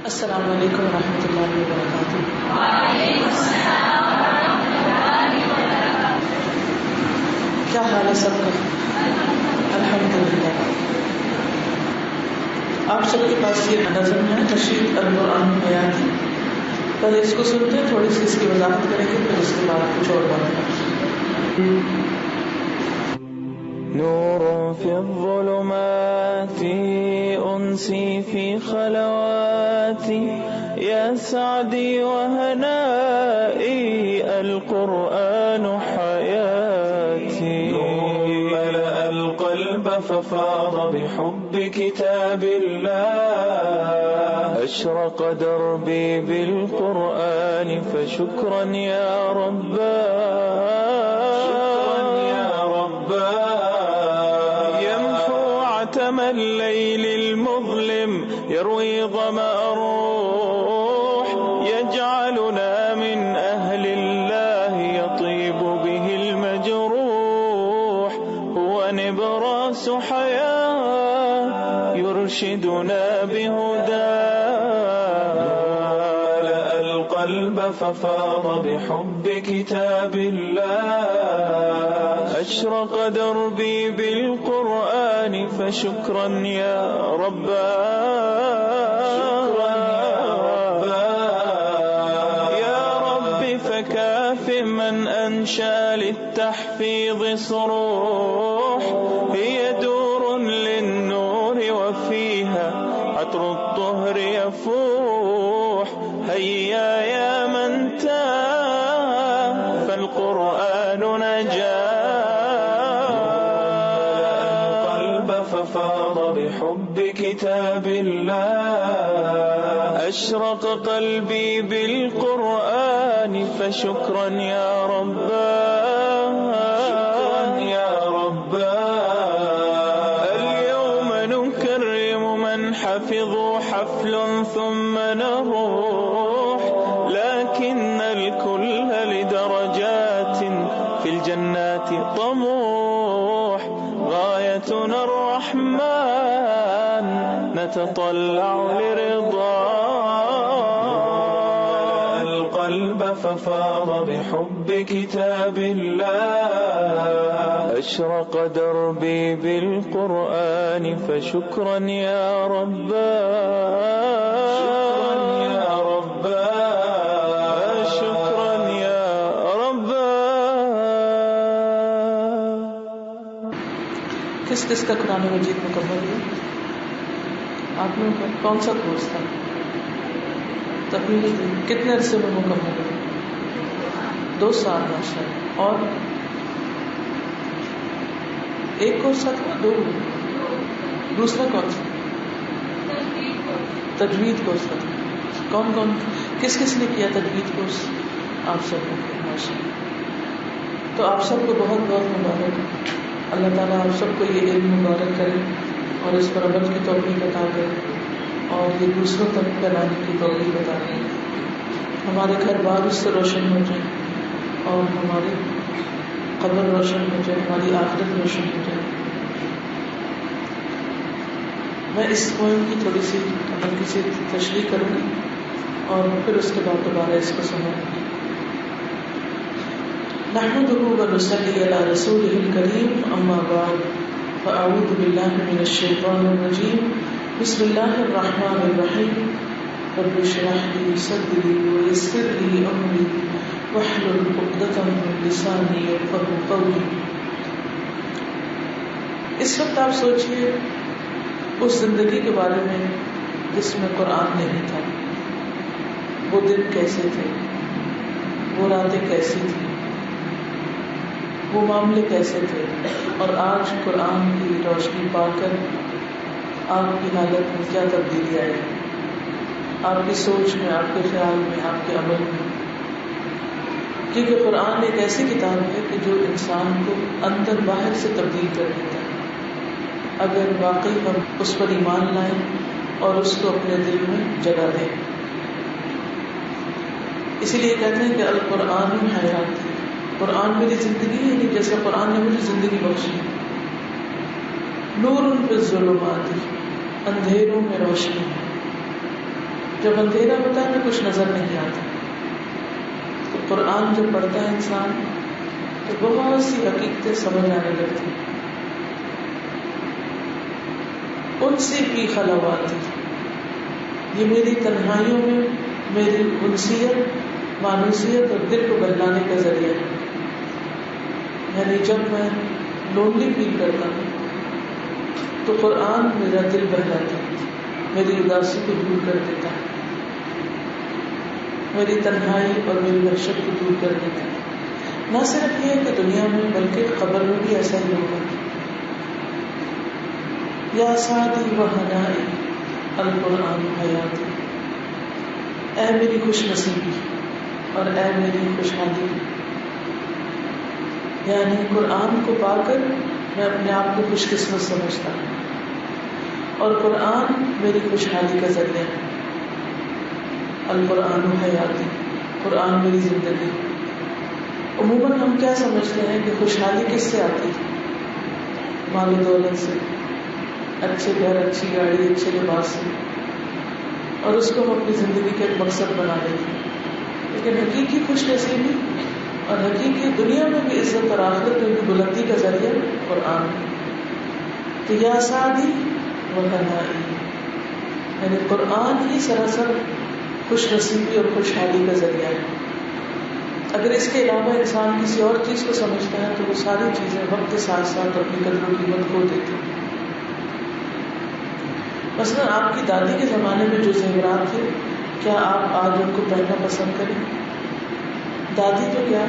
السلام علیکم ورحمۃ اللہ وبرکاتہ۔ وعلیکم السلام ورحمۃ اللہ وبرکاتہ۔ کیا حال ہے سب کا؟ الحمدللہ۔ آپ سب کے پاس یہ نظم ہے تشریح القرآن بیان، پہلے اس کو سنتے ہیں، تھوڑی سی اس کی وضاحت کریں گے، پھر اس کے بعد کچھ اور بات کریں گے۔ نور في الظلمات أنسي في خلواتي يا سعدي وهنائي القرآن حياتي ملأ القلب ففاض بحب كتاب الله أشرق دربي بالقرآن فشكرا يا رباه الليل المظلم يروي ظمأ الروح يجعلنا من أهل الله يطيب به المجروح هو نبراس حياة يرشدنا بهداه ملأ القلب ففاض بحب كتاب الله أشرق دربي بالقرآن فشكرا يا رباه يا رب فكافئ من أنشأ للتحفيظ صروح هي دور للنور وفيها عطر الطهر يفوح هيا يا من تاه فالقرآن نجاه ففاض بحب كتاب الله أشرق قلبي بالقرآن فشكرا يا رباه يا رباه اليوم نكرم من حفظوا حفل ثم نروح لكن الكل لدرجات في الجنات طموح غايتنا الرحمن نتطلع لرضاه القلب ففاض بحب كتاب الله أشرق دربي بالقرآن فشكرا يا رباه يا رباه شكرا يا رباه۔ کس کس کا قرآن مجید مکمل ہوا؟ آپ نے کون سا کورس تھا؟ تقریباً کتنے عرصے میں مکمل ہوا؟ 2 سال ماشاءاللہ۔ اور ایک کورس تھا 2؟ دوسرا کون سا؟ تجوید کورس تھا۔ کون کون کس کس نے کیا تجوید کورس؟ آپ سب نے کیا ماشاءاللہ۔ تو آپ سب کو بہت بہت مبارک۔ اللہ تعالیٰ آپ سب کو یہ علم مبارک کرے اور اس پر عمل کی توفیق عطا کرے اور یہ دوسروں تک پھیلانے کی توفیق عطا کرے۔ ہمارے گھر بار اس سے روشن ہو جائے اور ہماری قبر روشن ہو جائے، ہماری آخرت روشن ہو جائے۔ میں اس پوائم کی تھوڑی سی ہلکی سی تشریح کروں گی اور پھر اس کے بعد دوبارہ اس کو سنوں گی۔ نحمده ونصلي على رسوله الكريم اما بعد فاعوذ بالله من الشيطان الرجيم بسم الله الرحمن الرحيم رب اشرح لي صدري ويسر لي امري واحلل عقدة من لساني يفقهوا قولي۔ اس وقت آپ سوچئے اس زندگی کے بارے میں جس میں قرآن نہیں تھا، وہ دن کیسے تھے، وہ راتیں کیسی تھی، وہ معاملے کیسے تھے، اور آج قرآن کی روشنی پا کر آپ کی حالت میں کیا تبدیلی آئی، آپ کی سوچ میں، آپ کے خیال میں، آپ کے عمل میں۔ کیونکہ قرآن ایک ایسی کتاب ہے کہ جو انسان کو اندر باہر سے تبدیل کر دیتا ہے اگر واقعی ہم اس پر ایمان لائیں اور اس کو اپنے دل میں جگہ دیں۔ اسی لیے کہتے ہیں کہ القرآن حیات، قرآن میری زندگی ہے، جیسے قرآن نے مجھے زندگی بخشی۔ نور فی الظلمات، اندھیروں میں روشنی ہے، جب اندھیرا ہوتا ہے تو کچھ نظر نہیں آتا. تو قرآن جب پڑھتا ہے انسان تو بہت سی حقیقتیں سمجھ آنے لگتی. ان سے بھی خلوات، یہ میری تنہائیوں میں میری انسیت، مانوسیت اور دل کو بہلانے کا ذریعہ ہے. یعنی جب میں لونلی فیل کرتا ہوں تو قرآن میرا دل بہلاتا ہے، میری اداسی کو دور کر دیتا ہے، میری تنہائی اور میری وحشت کو دور کر دیتا ہے. نہ صرف یہ کہ دنیا میں بلکہ قبر میں بھی ایسا ہی ہوگا. یا سعدی و ہنائی القرآن حیاتی، اے میری خوش نصیبی اور اے میری خوشحالی. یعنی قرآن کو پا کر میں اپنے آپ کو خوش قسمت سمجھتا ہوں اور قرآن میری خوشحالی کا ذریعہ ہے. القرآن حیاتی، قرآن میری زندگی. عموماً ہم کیا سمجھتے ہیں کہ خوشحالی کس سے آتی ہے؟ مال و دولت سے، اچھے گھر، اچھی گاڑی، اچھے لباس سے، اور اس کو ہم اپنی زندگی کا ایک مقصد بنا لیتے ہیں. لیکن حقیقی خوش نصیبی اور حقیقی دنیا میں بھی عزت اور آخرت میں بھی بلندی کا ذریعہ قرآن ہے. تو یا سعدی و ہنائی، یعنی قرآن ہی سراسر خوش نصیبی اور خوشحالی کا ذریعہ ہے. اگر اس کے علاوہ انسان کسی اور چیز کو سمجھتا ہے تو وہ ساری چیزیں وقت کے ساتھ ساتھ اپنی قدر و قیمت کھو دیتی ہیں. مثلا آپ کی دادی کے زمانے میں جو زیورات تھے، کیا آپ آج ان کو پہننا پسند کریں؟ دادی تو کیا،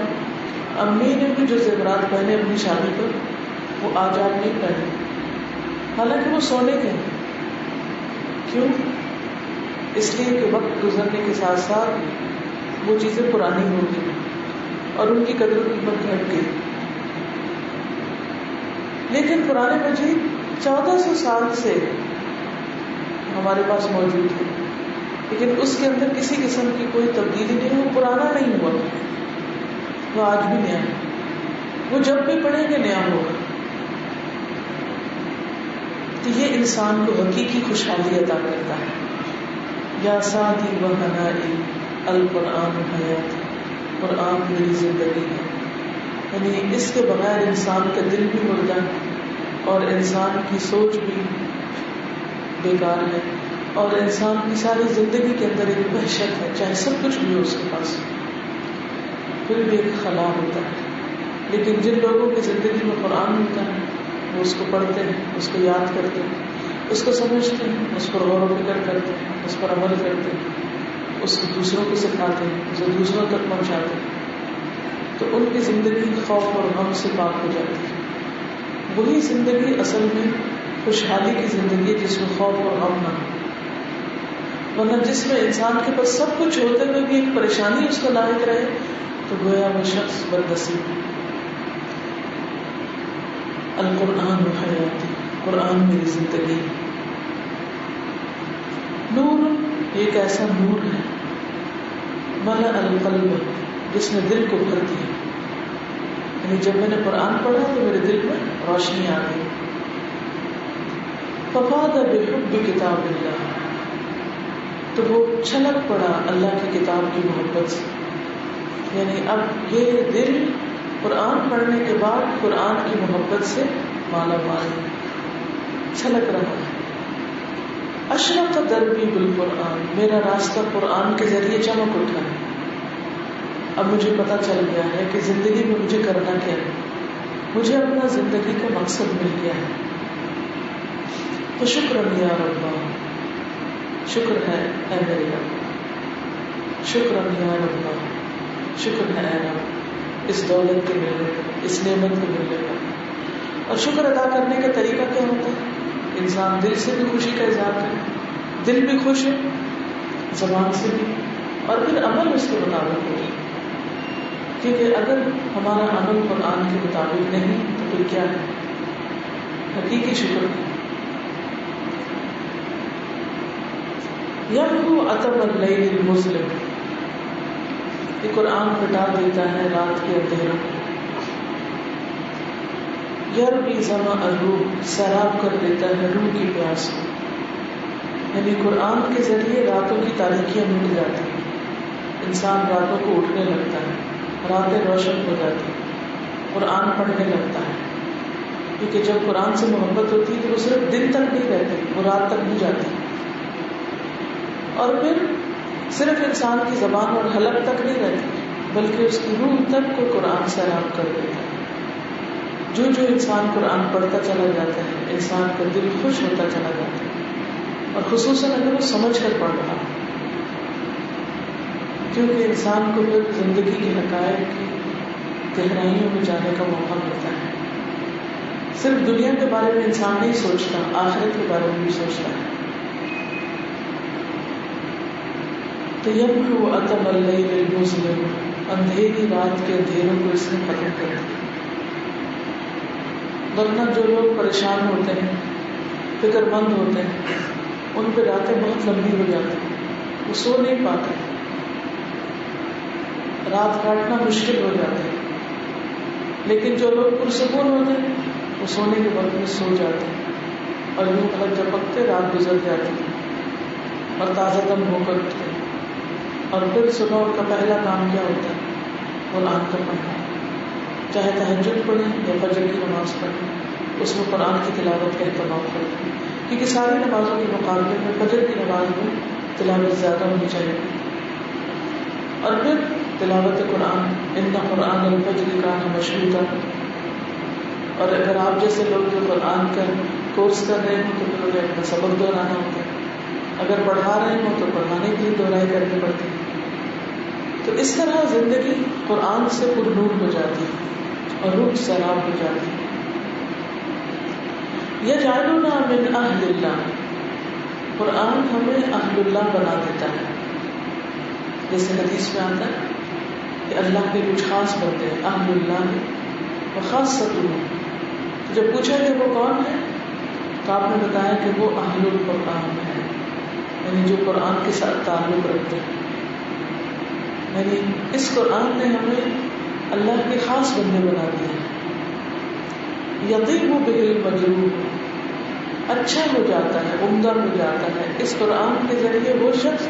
امی نے بھی جو زیورات پہنے اپنی شادی پر، وہ آج آپ نہیں پہنے، حالانکہ وہ سونے کے ہیں. کیوں؟ اس لیے کہ وقت گزرنے کے ساتھ ساتھ وہ چیزیں پرانی ہو گئی اور ان کی قدر و قیمت گھٹ گئی. لیکن قرآن مجید 1400 سال سے ہمارے پاس موجود ہے، لیکن اس کے اندر کسی قسم کی کوئی تبدیلی نہیں. وہ پرانا نہیں ہوا، وہ آج بھی نیا ہے. وہ جب بھی پڑھیں گے نیا ہوگا. تو یہ انسان کو حقیقی خوشحالی عطا کرتا ہے. یا سعدی و ہنائی القرآن حیات، قرآن میری زندگی ہے. یعنی اس کے بغیر انسان کا دل بھی مردہ اور انسان کی سوچ بھی بیکار ہے، اور انسان کی ساری زندگی کے اندر ایک وحشت ہے، چاہے سب کچھ بھی ہو اس کے پاس پھر بھی ایک خلا ہوتا ہے. لیکن جن لوگوں کی زندگی میں قرآن ہوتا ہے وہ اس کو پڑھتے ہیں، اس کو یاد کرتے ہیں، اس کو سمجھتے ہیں، اس پر غور و فکر کرتے ہیں، اس پر عمل کرتے ہیں، اس کو دوسروں کو سکھاتے ہیں، اسے دوسروں تک پہنچاتے ہیں، تو ان کی زندگی خوف اور غم سے پاک ہو جاتی ہے. وہی زندگی اصل میں خوشحالی کی زندگی، جس میں خوف اور غم نہ ہو. ورنہ جس میں انسان کے پاس سب کچھ ہوتے ہوئے بھی ایک پریشانی اس کو لاحق رہے تو گویا وہ شخص بدنصیب ہے. القرآن حیاتی، قرآن میری زندگی. نور، ایک ایسا نور ہے ملأ القلب، جس نے دل کو بھر دیا. یعنی جب میں نے قرآن پڑھا تو میرے دل میں روشنی آ گئی. ففاض بحب کتاب اللہ، تو وہ چھلک پڑا اللہ کی کتاب کی محبت سے. یعنی اب یہ دل قرآن پڑھنے کے بعد قرآن کی محبت سے مالا مال چھلک رہا ہے. اشرق دربی بالقرآن، میرا راستہ قرآن کے ذریعے چمک اٹھا ہے. اب مجھے پتا چل گیا ہے کہ زندگی میں مجھے کرنا کیا ہے، مجھے اپنا زندگی کا مقصد مل گیا ہے. تو شکر یا رب، شکر ہے اے میرے رب، شکر یا رب، شکر ہے اے رب اس دولت کے ملنے کا، اس نعمت کے ملنے کا. اور شکر ادا کرنے کا طریقہ کیا ہوتا ہے؟ انسان دل سے بھی خوشی کا اظہار کرے، دل بھی خوش ہے، زبان سے بھی، اور پھر عمل اس کے مطابق ہو. کیونکہ اگر ہمارا عمل قرآن کے مطابق نہیں تو پھر کیا ہے؟ حقیقی شکر ہے. یمحو عتم اللیل المظلم، یہ قرآن ہٹا دیتا ہے رات کے اندھیروں کو. یربی ظمأ الروح، سیراب کر دیتا ہے روح کی پیاس کو. یعنی قرآن کے ذریعے راتوں کی تاریکیاں مٹ جاتی ہیں، انسان راتوں کو اٹھنے لگتا ہے، راتیں روشن ہو جاتی ہیں، قرآن پڑھنے لگتا ہے، کیونکہ جب قرآن سے محبت ہوتی ہے تو وہ صرف دن تک نہیں رہتی، وہ رات تک نہیں جاتی، اور پھر صرف انسان کی زبان اور حلق تک نہیں رہتی بلکہ اس کی روح تک کو قرآن سیراب کر دیتا ہے۔ جو جو انسان قرآن پڑھتا چلا جاتا ہے انسان کا دل خوش ہوتا چلا جاتا ہے، اور خصوصاً اگر وہ سمجھ کر پڑھ رہا ہے، کیونکہ انسان کو پھر زندگی کے حقائق کی گہرائیوں میں جانے کا موقع ملتا ہے۔ صرف دنیا کے بارے میں انسان نہیں سوچتا، آخرت کے بارے میں بھی سوچتا ہے۔ تو یمحو اتم اللیل المظلم، اندھیری رات کے اندھیروں کو اس نے ختم کر دیا۔ ورنہ جو لوگ پریشان ہوتے ہیں، فکر مند ہوتے ہیں، ان پہ راتیں بہت لمبی ہو جاتی ہیں، وہ سو نہیں پاتے، رات کاٹنا مشکل ہو جاتا ہے۔ لیکن جو لوگ پرسکون ہوتے ہیں وہ سونے کے وقت میں سو جاتے ہیں، اور یوں پلک جھپکتے رات گزر جاتی ہے، اور تازہ دم ہو کر اٹھتے ہیں، اور پھر صبح ان کا پہلا کام کیا ہوتا ہے؟ قرآن کا پڑھنا، چاہے تہجد پڑھیں یا فجر کی نماز پڑھیں، اس میں قرآن کی تلاوت کا اہتمام کریں، کیونکہ ساری نمازوں کے مقابلے میں فجر کی نماز میں تلاوت زیادہ ہونی چاہیے۔ اور پھر تلاوت قرآن، ان قرآن الفجر کان مشہودا، اور اگر آپ جیسے لوگ جو قرآن کا کورس کر رہے ہوں تو پھر انہیں اپنا سبق دہرانا ہوتا ہے، اگر پڑھا رہے ہوں تو پڑھانے کے لیے دہرائی کرنی پڑتی ہے۔ تو اس طرح زندگی قرآن سے پر نور ہو جاتی ہے اور روح سیراب ہو جاتی ہے۔ یجعلنا من اہل اللہ، قرآن ہمیں اہل اللہ بنا دیتا ہے۔ جیسے حدیث میں آتا ہے کہ اللہ کے کچھ خاص بندے ہیں، اہل اللہ وخاصتہ۔ جب پوچھا کہ وہ کون ہے تو آپ نے بتایا کہ وہ اہل القرآن ہے، یعنی جو قرآن کے ساتھ تعلق رکھتے ہیں۔ یعنی اس قرآن نے ہمیں اللہ کے خاص بندے بنا دیے ہیں۔ یطیب بہ المجروح، اچھا ہو جاتا ہے، عمدہ ہو جاتا ہے اس قرآن کے ذریعے وہ شخص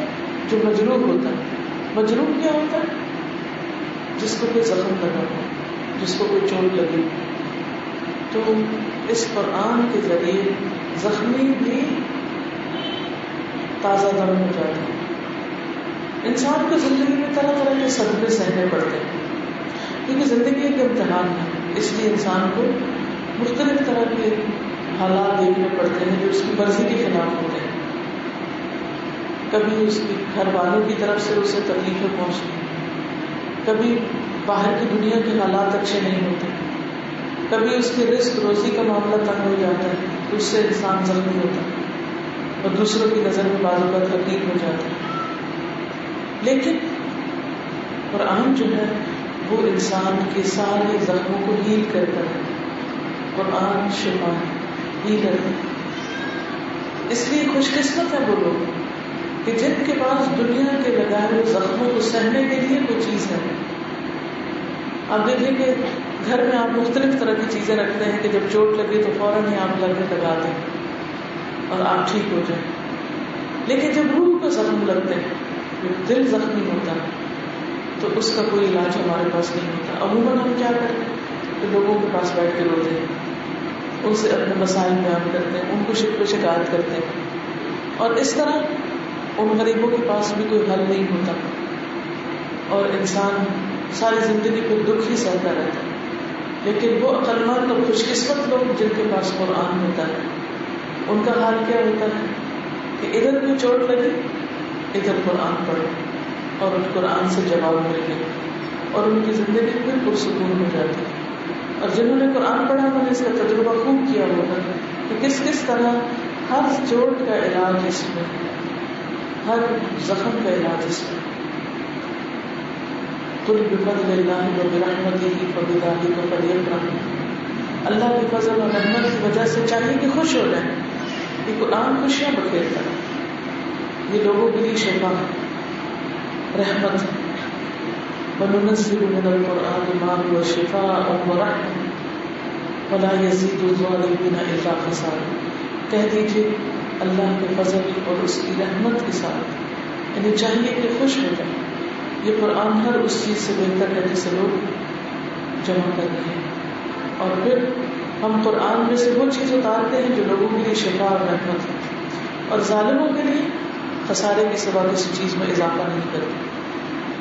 جو مجروح ہوتا ہے۔ مجروح کیا ہوتا ہے؟ جس کو کوئی زخم لگا ہو، جس کو کوئی چوٹ لگی، تو اس قرآن کے ذریعے زخمی بھی تازہ دم ہو جاتا ہے۔ انسان کو زندگی میں طرح طرح کے صدمے سہنے پڑتے ہیں، کیونکہ زندگی ایک امتحان ہے، اس لیے انسان کو مختلف طرح کے حالات دیکھنے پڑتے ہیں جو اس کی مرضی کے خلاف ہوتے ہیں۔ کبھی اس کے گھر والوں کی طرف سے اسے تکلیفیں پہنچتی ہیں، کبھی باہر کی دنیا کے حالات اچھے نہیں ہوتے، کبھی اس کے رزق روزی کا معاملہ تنگ ہو جاتا ہے تو اس سے انسان زخمی ہوتا ہے اور دوسروں کی نظر میں بعض اوقات حقیر ہو جاتا ہے۔ لیکن قرآن جو ہے وہ انسان کے سارے زخموں کو ہیل کرتا ہے۔ قرآن شفا ہے، ہیلر ہے۔ اس لیے خوش قسمت ہے وہ لوگ کہ جن کے پاس دنیا کے لگائے ہوئے زخموں کو سہنے کے لیے کوئی چیز ہے۔ آپ دیکھیں کہ گھر میں آپ مختلف طرح کی چیزیں رکھتے ہیں کہ جب چوٹ لگے تو فوراً ہی آپ لگا دیں اور آپ ٹھیک ہو جائیں، لیکن جب روح کو زخم لگتے ہیں، جب دل زخمی ہوتا ہے تو اس کا کوئی علاج ہمارے پاس نہیں ہوتا۔ عموماً ہم کیا کرتے ہیں کہ لوگوں کے پاس بیٹھ کے روتے ہیں، ان سے اپنے مسائل بیان کرتے ہیں، ان کو شکوے شکایت کرتے ہیں، اور اس طرح ان غریبوں کے پاس بھی کوئی حل نہیں ہوتا اور انسان ساری زندگی پھر دکھ ہی سہتا رہتا ہے۔ لیکن وہ عقلمند اور خوش قسمت لوگ جن کے پاس قرآن ہوتا ہے، ان کا حال کیا ہوتا ہے کہ ادھر کوئی چوٹ لگی، ادھر قرآن پڑھو اور ان قرآن سے جواب مل گئے اور ان کی زندگی پھر پرسکون ہو جاتی ہے۔ اور جنہوں نے قرآن پڑھا انہوں نے اس کا تجربہ خوب کیا ہوگا کہ کس کس طرح ہر چوٹ کا علاج اس میں، ہر زخم کا علاج اس میں۔ قل بفضل اللہ وبرحمتہ فبذلک فلیفرحوا، اللہ کے فضل اور رحمت کی وجہ سے چاہیے کہ خوش ہو جائیں۔ یہ قرآن خوشیاں بکھیرتا ہے، یہ لوگوں کے لیے شفا ہے، رحمت ہے۔ وَنُنَزِّلُ مِنَ الْقُرْآنِ مَا هُوَ شِفَاءٌ وَرَحْمَةٌ وَلَا يَزِيدُ الظَّالِمِينَ إِلَّا خَسَارًا۔ کہہ دیجیے اللہ کے فضل اور اس کی رحمت کے ساتھ، یعنی چاہیے کہ خوش ہو جائیں. یہ قرآن ہر اس چیز سے بہتر ہے جسے لوگ جمع کر رہے ہیں. اور پھر ہم قرآن میں سے وہ چیز اتارتے ہیں جو لوگوں کے لیے شفا اور رحمت ہے، اور ظالموں کے لیے خسارے کے سوا کسی چیز میں اضافہ نہیں کرتے.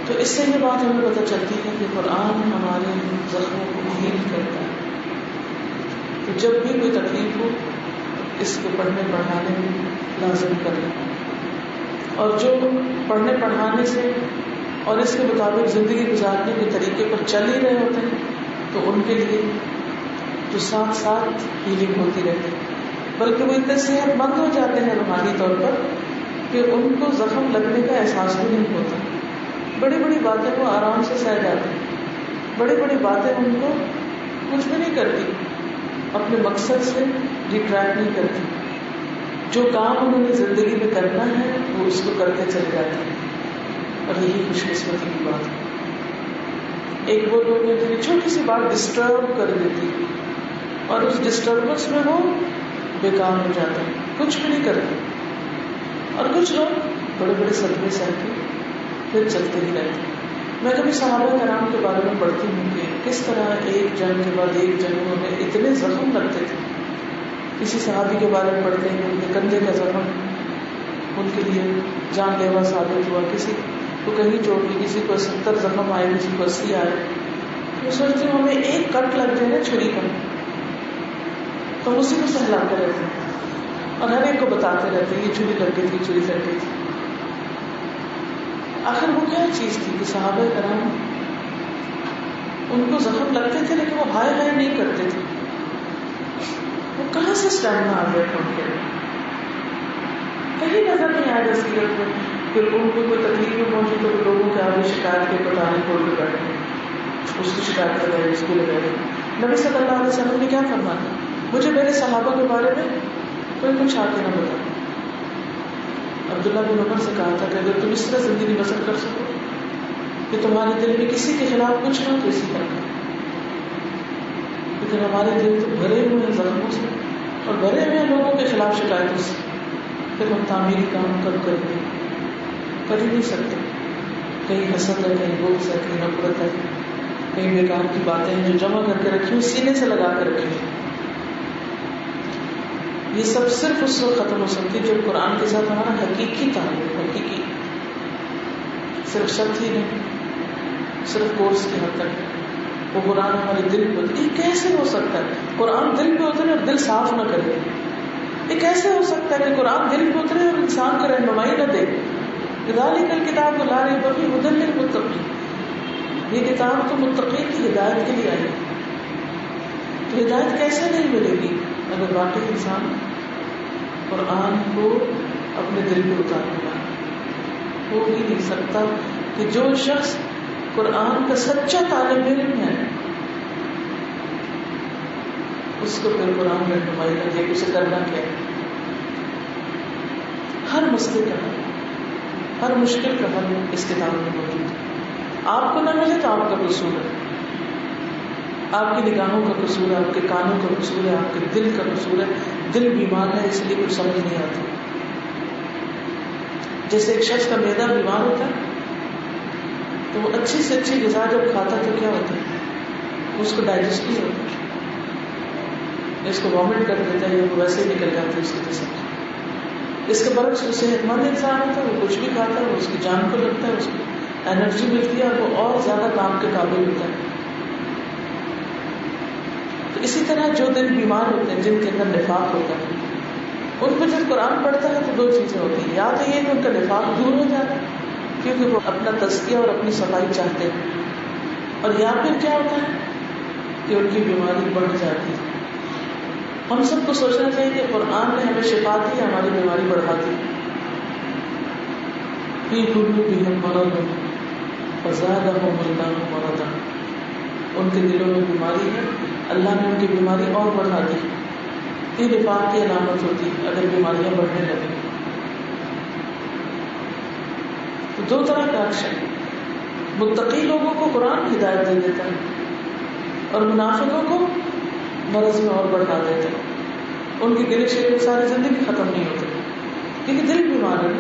تو اس سے یہ بات ہمیں پتہ چلتی ہے کہ قرآن ہمارے زخموں کو ہیل کرتا ہے. تو جب بھی کوئی تکلیف ہو اس کو پڑھنے پڑھانے میں لازم کریں، اور جو پڑھنے پڑھانے سے اور اس کے مطابق زندگی گزارنے کے طریقے پر چل ہی رہے ہوتے ہیں تو ان کے لیے تو ساتھ ساتھ ہیلنگ ہوتی رہتی ہے، بلکہ وہ اتنے صحت مند ہو جاتے ہیں روحانی طور پر کہ ان کو زخم لگنے کا احساس بھی نہیں ہوتا. بڑی بڑی باتیں وہ آرام سے سہ جاتے ہیں، بڑی بڑی باتیں ان کو کچھ بھی نہیں کرتی، اپنے مقصد سے ڈیٹریکٹ نہیں کرتی. جو کام انہوں نے زندگی میں کرنا ہے وہ اس کو کرتے چلے جاتے ہیں، اور یہی خوش قسمتی کی بات ہے. ایک وہ لوگ ہیں جنہیں چھوٹی سی بات ڈسٹرب کر دیتی ہے اور اس ڈسٹربنس میں وہ بیکار ہو جاتے ہیں، کچھ بھی نہیں کرتے. اور کچھ لوگ بڑے بڑے صدمے سہ کے پھر چلتے ہی رہتے ہیں. میں کبھی صحابہ کرام کے بارے میں پڑھتی ہوں کہ کس طرح ایک جنگ کے بعد ایک جنگوں میں اتنے زخم لگتے تھے. کسی صحابی کے بارے میں پڑھتے ہیں ان کے کندھے کا زخم ان کے لیے جان لیوا ثابت ہوا، کسی کو کہیں چوٹ لی، کسی کو 70 زخم آئے، کسی کو 80 آئے. میں سوچتی ہوں ہمیں ایک کٹ لگ جائے نا چھری کا تو اسی کو سہلاتے رہتے ہیں اور ہر ایک کو بتاتے رہتے ہیں یہ چھری لگ گئی تھی، چھری لگ گئی تھی. آخر وہ کیا چیز تھی کہ صحابہ کرام ان کو زخم لگتے تھے لیکن وہ ہائے ہائے نہیں کرتے تھے. وہ کہاں سے اسٹیمنا آ گیا تھا ان کے لیے؟ کہیں نظر نہیں آیا سیرت میں. پھر ان کو کوئی تکلیف میں پہنچی تو لوگوں کے آگے شکایت کے بتانے کھول کے بیٹھے، اس کی شکایت کر رہے، اس کو لگا رہے. نبی صلی اللہ علیہ وسلم نے کیا فرمایا؟ مجھے میرے صحابہ کے بارے میں کوئی کچھ آ کے نہ بتا. عبداللہ بن عمر سے کہا تھا کہ اگر تم اس طرح زندگی بسر کر سکو کہ تمہارے دل میں کسی کے خلاف کچھ نہ تو اسی طرح، لیکن ہمارے دل تو بھرے ہوئے ہیں زخموں سے اور بھرے ہوئے ہیں لوگوں کے خلاف شکایتوں سے. پھر ہم تعمیری کام کب کریں گے؟ کر ہی نہیں سکتے. کہیں حسد ہے، کہیں بغض ہے، کہیں نفرت ہے، کہیں بیکار کی باتیں ہیں جو جمع کر کے رکھی سینے سے لگا کے رکھی. یہ سب صرف اس وقت ختم ہو سکتی جب قرآن کے ساتھ ہمارا حقیقی تعلق، حقیقی، صرف شبد ہی نہیں، صرف کورس کی حد تک وہ قرآن ہمارے دل پہ. یہ کیسے ہو سکتا ہے قرآن دل پہ اترے اور دل صاف نہ کرے؟ یہ کیسے ہو سکتا ہے کہ قرآن دل پہ اترے اور انسان کو رہنمائی نہ دے؟ ذالک الکتاب لا ریب فیہ ھدی للمتقین. یہ کتاب تو متقین کی ہدایت کے لیے آئی. تو ہدایت کیسے نہیں ملے گی اگر واقعی انسان قرآن کو اپنے دل پہ اتارنے والا؟ ہو ہی نہیں سکتا کہ جو شخص قرآن کا سچا طالب علم ہے اس کو پھر قرآن رہنمائی نہ دے. اسے کرنا کیا ہے؟ ہر مسئلے کا حل، ہر مشکل کا حل اس کتاب میں موجود ہے. آپ کو نہ ملے تو آپ کا قصور ہے، آپ کی نگاہوں کا قصور ہے، آپ کے کانوں کا قصور ہے، آپ کے دل کا قصور ہے. دل بیمار ہے اس لیے کچھ سمجھ نہیں آتی. جیسے ایک شخص کا معدہ بیمار ہوتا ہے تو وہ اچھی سے اچھی غذا جب کھاتا ہے تو کیا ہوتا ہے؟ اس کو ڈائجسٹ نہیں ہوتا، اس کو وامٹ کر دیتا ہے یا وہ ویسے ہی نکل جاتا ہے اس کے جسم سے. اس کے برعکس جو صحت مند انسان ہوتا ہے وہ کچھ بھی کھاتا ہے، وہ اس کی جان کو لگتا ہے، اس کو انرجی ملتی ہے اور وہ اور زیادہ کام کے قابل ہوتا ہے. تو اسی طرح جو دل بیمار ہوتے ہیں، جن کے اندر نفاق ہوتا ہے، ان پہ جب قرآن پڑھتا ہے تو دو چیزیں ہوتی ہیں. یا تو یہ کہ ان کا نفاق دور ہو جاتا ہے کیونکہ وہ اپنا تزکیہ اور اپنی صفائی چاہتے ہیں، اور یا پھر کیا ہوتا ہے کہ ان کی بیماری بڑھ جاتی ہے. ہم سب کو سوچنا چاہیے کہ قرآن نے ہمیں شفا دی، ہماری بیماری بڑھا دی. فی قلوبہم مرض فزادہم اللہ مرضا. ان کے دلوں میں بیماری ہے، اللہ نے ان کی بیماری اور بڑھا دی. یہ نفاق کی علامت ہوتی ہے اگر بیماریاں بڑھنے لگیں. تو دو طرح کا عکس ہے. متقی لوگوں کو قرآن ہدایت دے دیتا ہے اور منافقوں کو مرض میں اور بڑھا دیتا ہے. ان کی گلے شکوے ساری زندگی ختم نہیں ہوتے. کیونکہ دل بیمار ہے،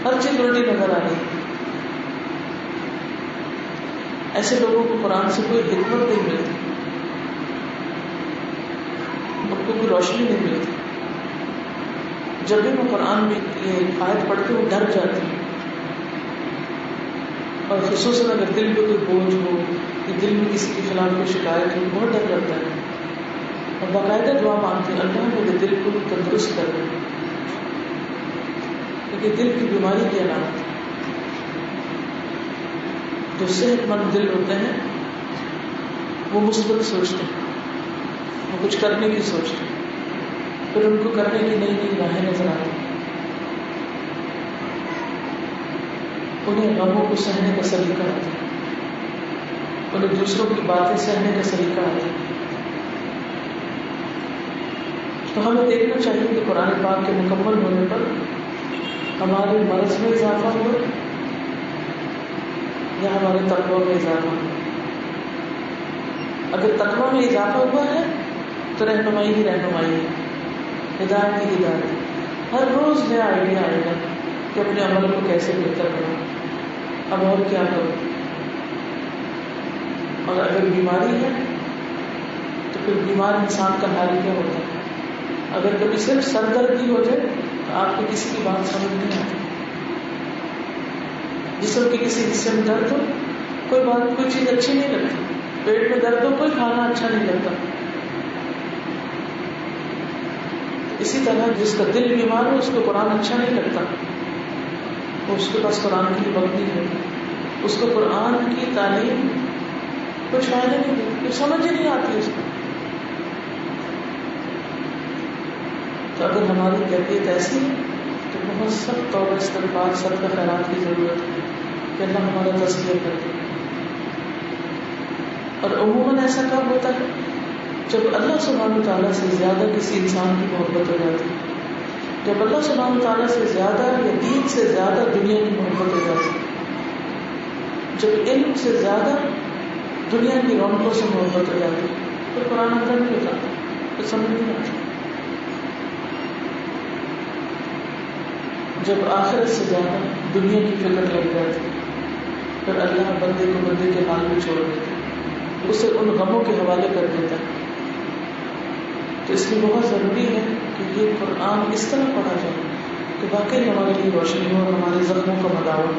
ہر چیز الٹی نظر آ رہی ہے. ایسے لوگوں کو قرآن سے کوئی حکمت نہیں ملتی، ان کو کوئی روشنی نہیں ملتی. جب بھی میں قرآن میں یہ آیت پڑھتی ہوں ڈر جاتی ہوں، اور خصوصاً اگر دل میں کوئی بوجھ ہو یا دل میں کسی کے خلاف کوئی شکایت ہو، بہت ڈر لگتا ہے. اور باقاعدہ دعا مانگتے ہیں اللہ میرے دل کو تندرست کر دے، کیونکہ دل کی بیماری کی علامت ہے. جو صحت مند دل ہوتے ہیں وہ مثبت سوچتے ہیں، وہ کچھ کرنے کی سوچتے ہیں، پھر ان کو کرنے کی نئی نئی راہیں نظر آتی ہیں. انہیں غموں کو سہنے کا سلیقہ آتا ہے، انہیں دوسروں کی باتیں سہنے کا سلیقہ آتا ہے. تو ہمیں دیکھنا چاہیے کہ قرآن پاک کے مکمل ہونے پر ہمارے مرض میں اضافہ ہوا یا ہمارے تقویٰ میں اضافہ ہوا. اگر تقویٰ میں اضافہ ہوا ہے تو رہنمائی ہی رہنمائی ہے، ہدایت ہی ہدایت ہے. ہر روز نیا آئیڈیا آئے گا کہ اپنے عمل کو کیسے بہتر بناؤں، اب اور کیا کروں. اور اگر بیماری ہے تو پھر بیمار انسان کا حال کیا ہوتا ہے. اگر کبھی صرف سر درد ہی ہو جائے تو آپ کو کسی کی بات سمجھ نہیں آتی. جسم کے کسی حصے میں درد ہو کوئی چیز اچھی نہیں لگتی، پیٹ میں درد ہو کوئی کھانا اچھا نہیں لگتا. اسی طرح جس کا دل بیمار ہو اس کو قرآن اچھا نہیں لگتا، اس کے پاس قرآن کے لیے وقت نہیں ہے، اس کو قرآن کی تعلیم کچھ فائدہ نہیں دیتی، کچھ سمجھ ہی نہیں آتی اس کو. تو اگر ہماری کیفیت ایسی ہے تو بہت سخت توبہ استغفار صدقہ خیرات کی ضرورت ہے کہ اللہ ہمارا تزکیہ کر دے. اور عموماً ایسا کب ہوتا ہے جب اللہ سبحانہ تعالیٰ سے زیادہ کسی انسان کی محبت ہو جاتی ہے، جب اللہ سبحانہ تعالیٰ سے زیادہ یا دین سے زیادہ دنیا کی محبت ہو جاتی ہے، جب علم سے زیادہ دنیا کی رونقوں سے محبت ہو جاتی ہے، تو قرآن اندر نہیں ہوتا، تو سمجھ نہیں آتی. جب آخرت سے زیادہ دنیا کی فکر لگ جاتی ہے، پھر اللہ بندے کو بندے کے حال میں چھوڑ دیتا ہے، اسے ان غموں کے حوالے کر دیتا ہے. تو اس لیے بہت ضروری ہے کہ یہ قرآن اس طرح پڑھا جائے کہ واقعی ہمارے لیے روشنی ہو اور ہمارے زخموں کا مداوع.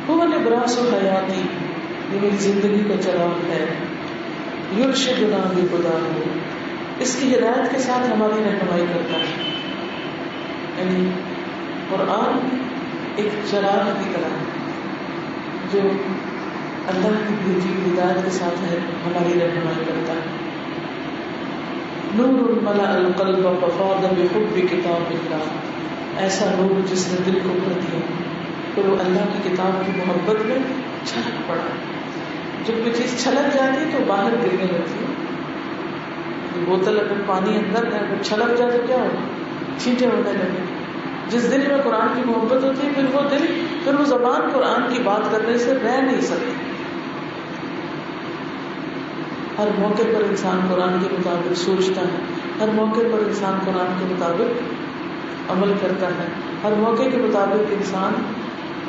وہ لباس و حیاتی، یہ میری زندگی کا چراغ ہے. یرشدنا بہداہ، اس کی ہدایت کے ساتھ ہماری رہنمائی کرتا ہے. یعنی قرآن ایک چراغ کی طرح جو اللہ کی بھیجی ہدایت کے ساتھ ہماری رہنمائی کرتا ہے. نور ملأ القلب ففاض بحب کتاب اللہ، ایسا نور جس نے دل کو بھر دیا پھر وہ اللہ کی کتاب کی محبت میں چھلک پڑا. جب کوئی چیز چھلک جاتی تو باہر گرنے لگتی ہے. بوتل اگر پانی اندر ہے اگر چھلک جائے تو کیا ہوگا؟ چھینٹے ہونے لگے. جس دل میں قرآن کی محبت ہوتی ہے پھر وہ زبان قرآن کی بات کرنے سے رہ نہیں سکتی. ہر موقع پر انسان قرآن کے مطابق سوچتا ہے، ہر موقع پر انسان قرآن کے مطابق عمل کرتا ہے، ہر موقع کے مطابق انسان